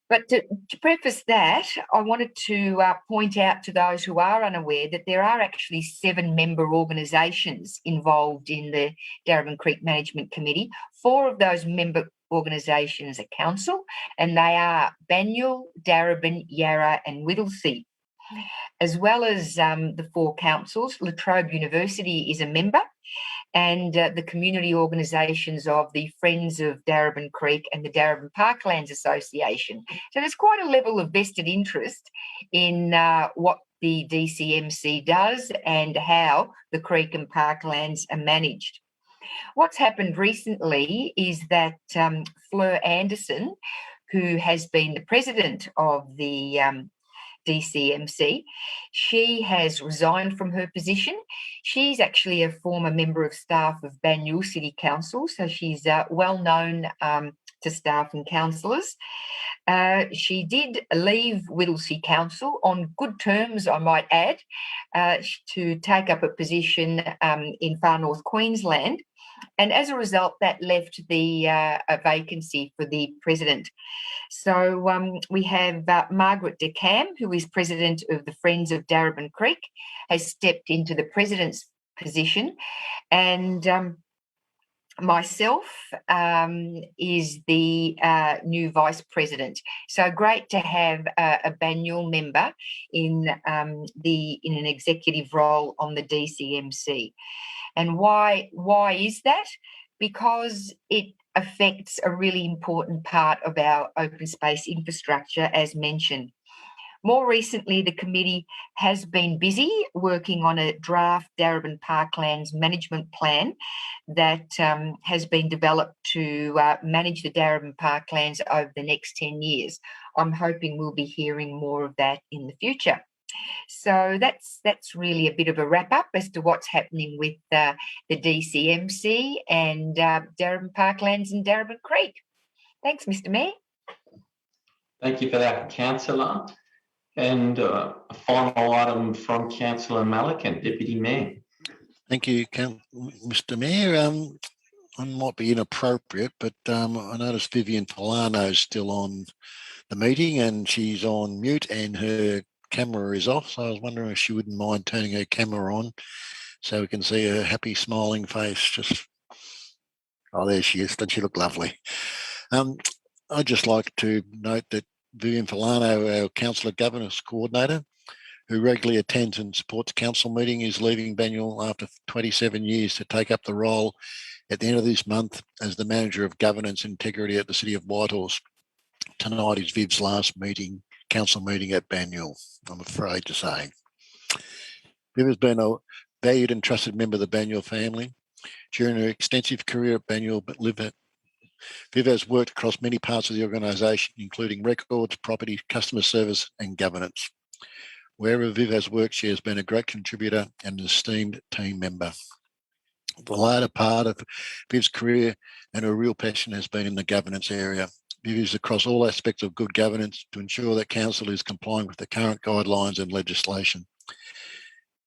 But to preface that, I wanted to point out to those who are unaware that there are actually 7 member organisations involved in the Darebin Creek Management Committee. 4 of those member organisations are council, and they are Banyul, Darebin, Yarra and Whittlesea. As well as the 4 councils, La Trobe University is a member, and the community organisations of the Friends of Darebin Creek and the Darebin Parklands Association. So there's quite a level of vested interest in what the DCMC does and how the creek and parklands are managed. What's happened recently is that Fleur Anderson, who has been the president of the DCMC, she has resigned from her position. She's actually a former member of staff of Banyul City Council, so she's well known to staff and councillors. She did leave Whittlesea Council on good terms, I might add, to take up a position in far north Queensland. And as a result, that left a vacancy for the president. So we have Margaret de Cam, who is president of the Friends of Darebin Creek, has stepped into the president's position, and myself is the new vice president. So great to have a Banyule member in an executive role on the DCMC. And why is that? Because it affects a really important part of our open space infrastructure, as mentioned. More recently, the committee has been busy working on a draft Darebin Parklands management plan that has been developed to manage the Darebin Parklands over the next 10 years. I'm hoping we'll be hearing more of that in the future. So that's really a bit of a wrap up as to what's happening with the DCMC and Darebin Parklands and Darebin Creek. Thanks, Mr. Mayor. Thank you for that, Councillor. And a final item from Councillor Malikan, Deputy Mayor. Thank you, Mr. Mayor. I might be inappropriate, but I noticed Vivian Polano is still on the meeting and she's on mute and her camera is off. So I was wondering if she wouldn't mind turning her camera on so we can see her happy, smiling face. Oh, there she is. Doesn't she look lovely? I'd just like to note that Vivian Polano, our Councillor Governance Coordinator, who regularly attends and supports council meeting, is leaving Banyule after 27 years to take up the role at the end of this month as the Manager of Governance Integrity at the City of Whitehorse. Tonight is Viv's last council meeting at Banyule, I'm afraid to say. Viv has been a valued and trusted member of the Banyule family. During her extensive career at Banyule, Viv has worked across many parts of the organisation, including records, property, customer service and governance. Wherever Viv has worked, she has been a great contributor and an esteemed team member. The latter part of Viv's career and her real passion has been in the governance area. Viv is across all aspects of good governance to ensure that council is complying with the current guidelines and legislation.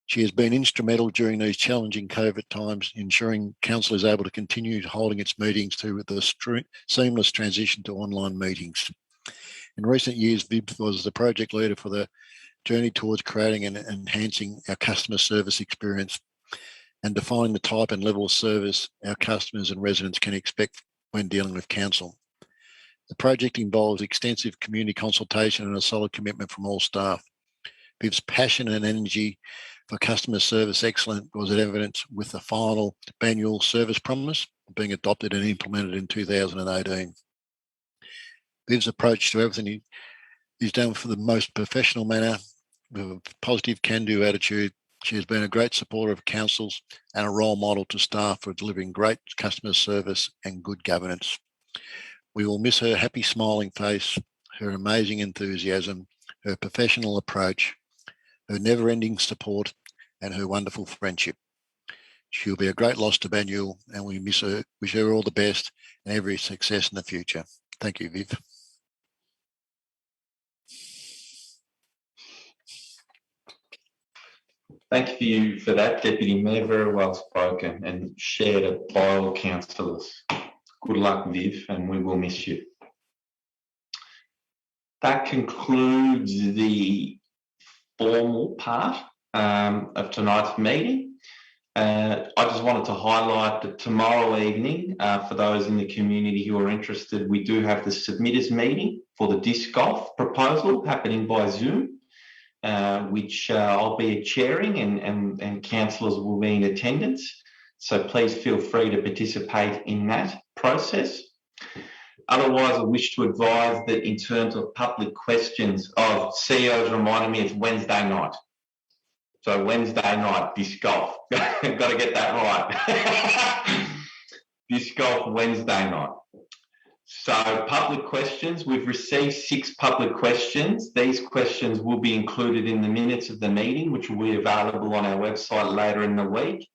She has been instrumental during these challenging COVID times, ensuring council is able to continue holding its meetings through the seamless transition to online meetings. In recent years, Viv was the project leader for the journey towards creating and enhancing our customer service experience and defining the type and level of service our customers and residents can expect when dealing with council. The project involves extensive community consultation and a solid commitment from all staff. Viv's passion and energy for customer service excellence was evident with the final Banyule service promise being adopted and implemented in 2018. Viv's approach to everything is done for the most professional manner with a positive can-do attitude. She has been a great supporter of councils and a role model to staff for delivering great customer service and good governance. We will miss her happy, smiling face, her amazing enthusiasm, her professional approach, her never-ending support and her wonderful friendship. She'll be a great loss to Banyule and we wish her all the best and every success in the future. Thank you, Viv. Thank you for that, Deputy Mayor. Very well spoken and shared by all councillors. Good luck, Viv, and we will miss you. That concludes the formal part of tonight's meeting. I just wanted to highlight that tomorrow evening, for those in the community who are interested, we do have the submitters meeting for the disc golf proposal happening by Zoom, which I'll be chairing and councillors will be in attendance. So please feel free to participate in that process. Otherwise, I wish to advise that in terms of public questions, CEO's reminded me it's Wednesday night. So Wednesday night, disc golf. Got to get that right. Disc golf Wednesday night. So public questions, we've received 6 public questions. These questions will be included in the minutes of the meeting, which will be available on our website later in the week.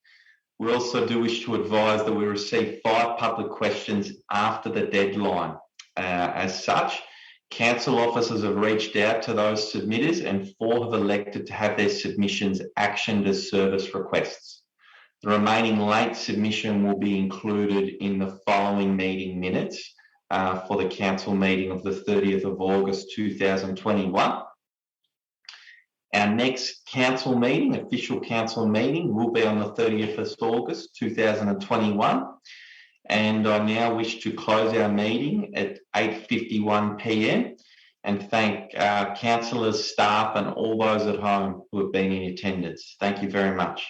We also do wish to advise that we received 5 public questions after the deadline. as such. Council officers have reached out to those submitters and 4 have elected to have their submissions actioned as service requests. The remaining late submission will be included in the following meeting minutes for the council meeting of the 30th of August 2021. Our next council meeting, official council meeting, will be on the 30th of August 2021. And I now wish to close our meeting at 8:51 p.m. and thank councillors, staff and all those at home who have been in attendance. Thank you very much.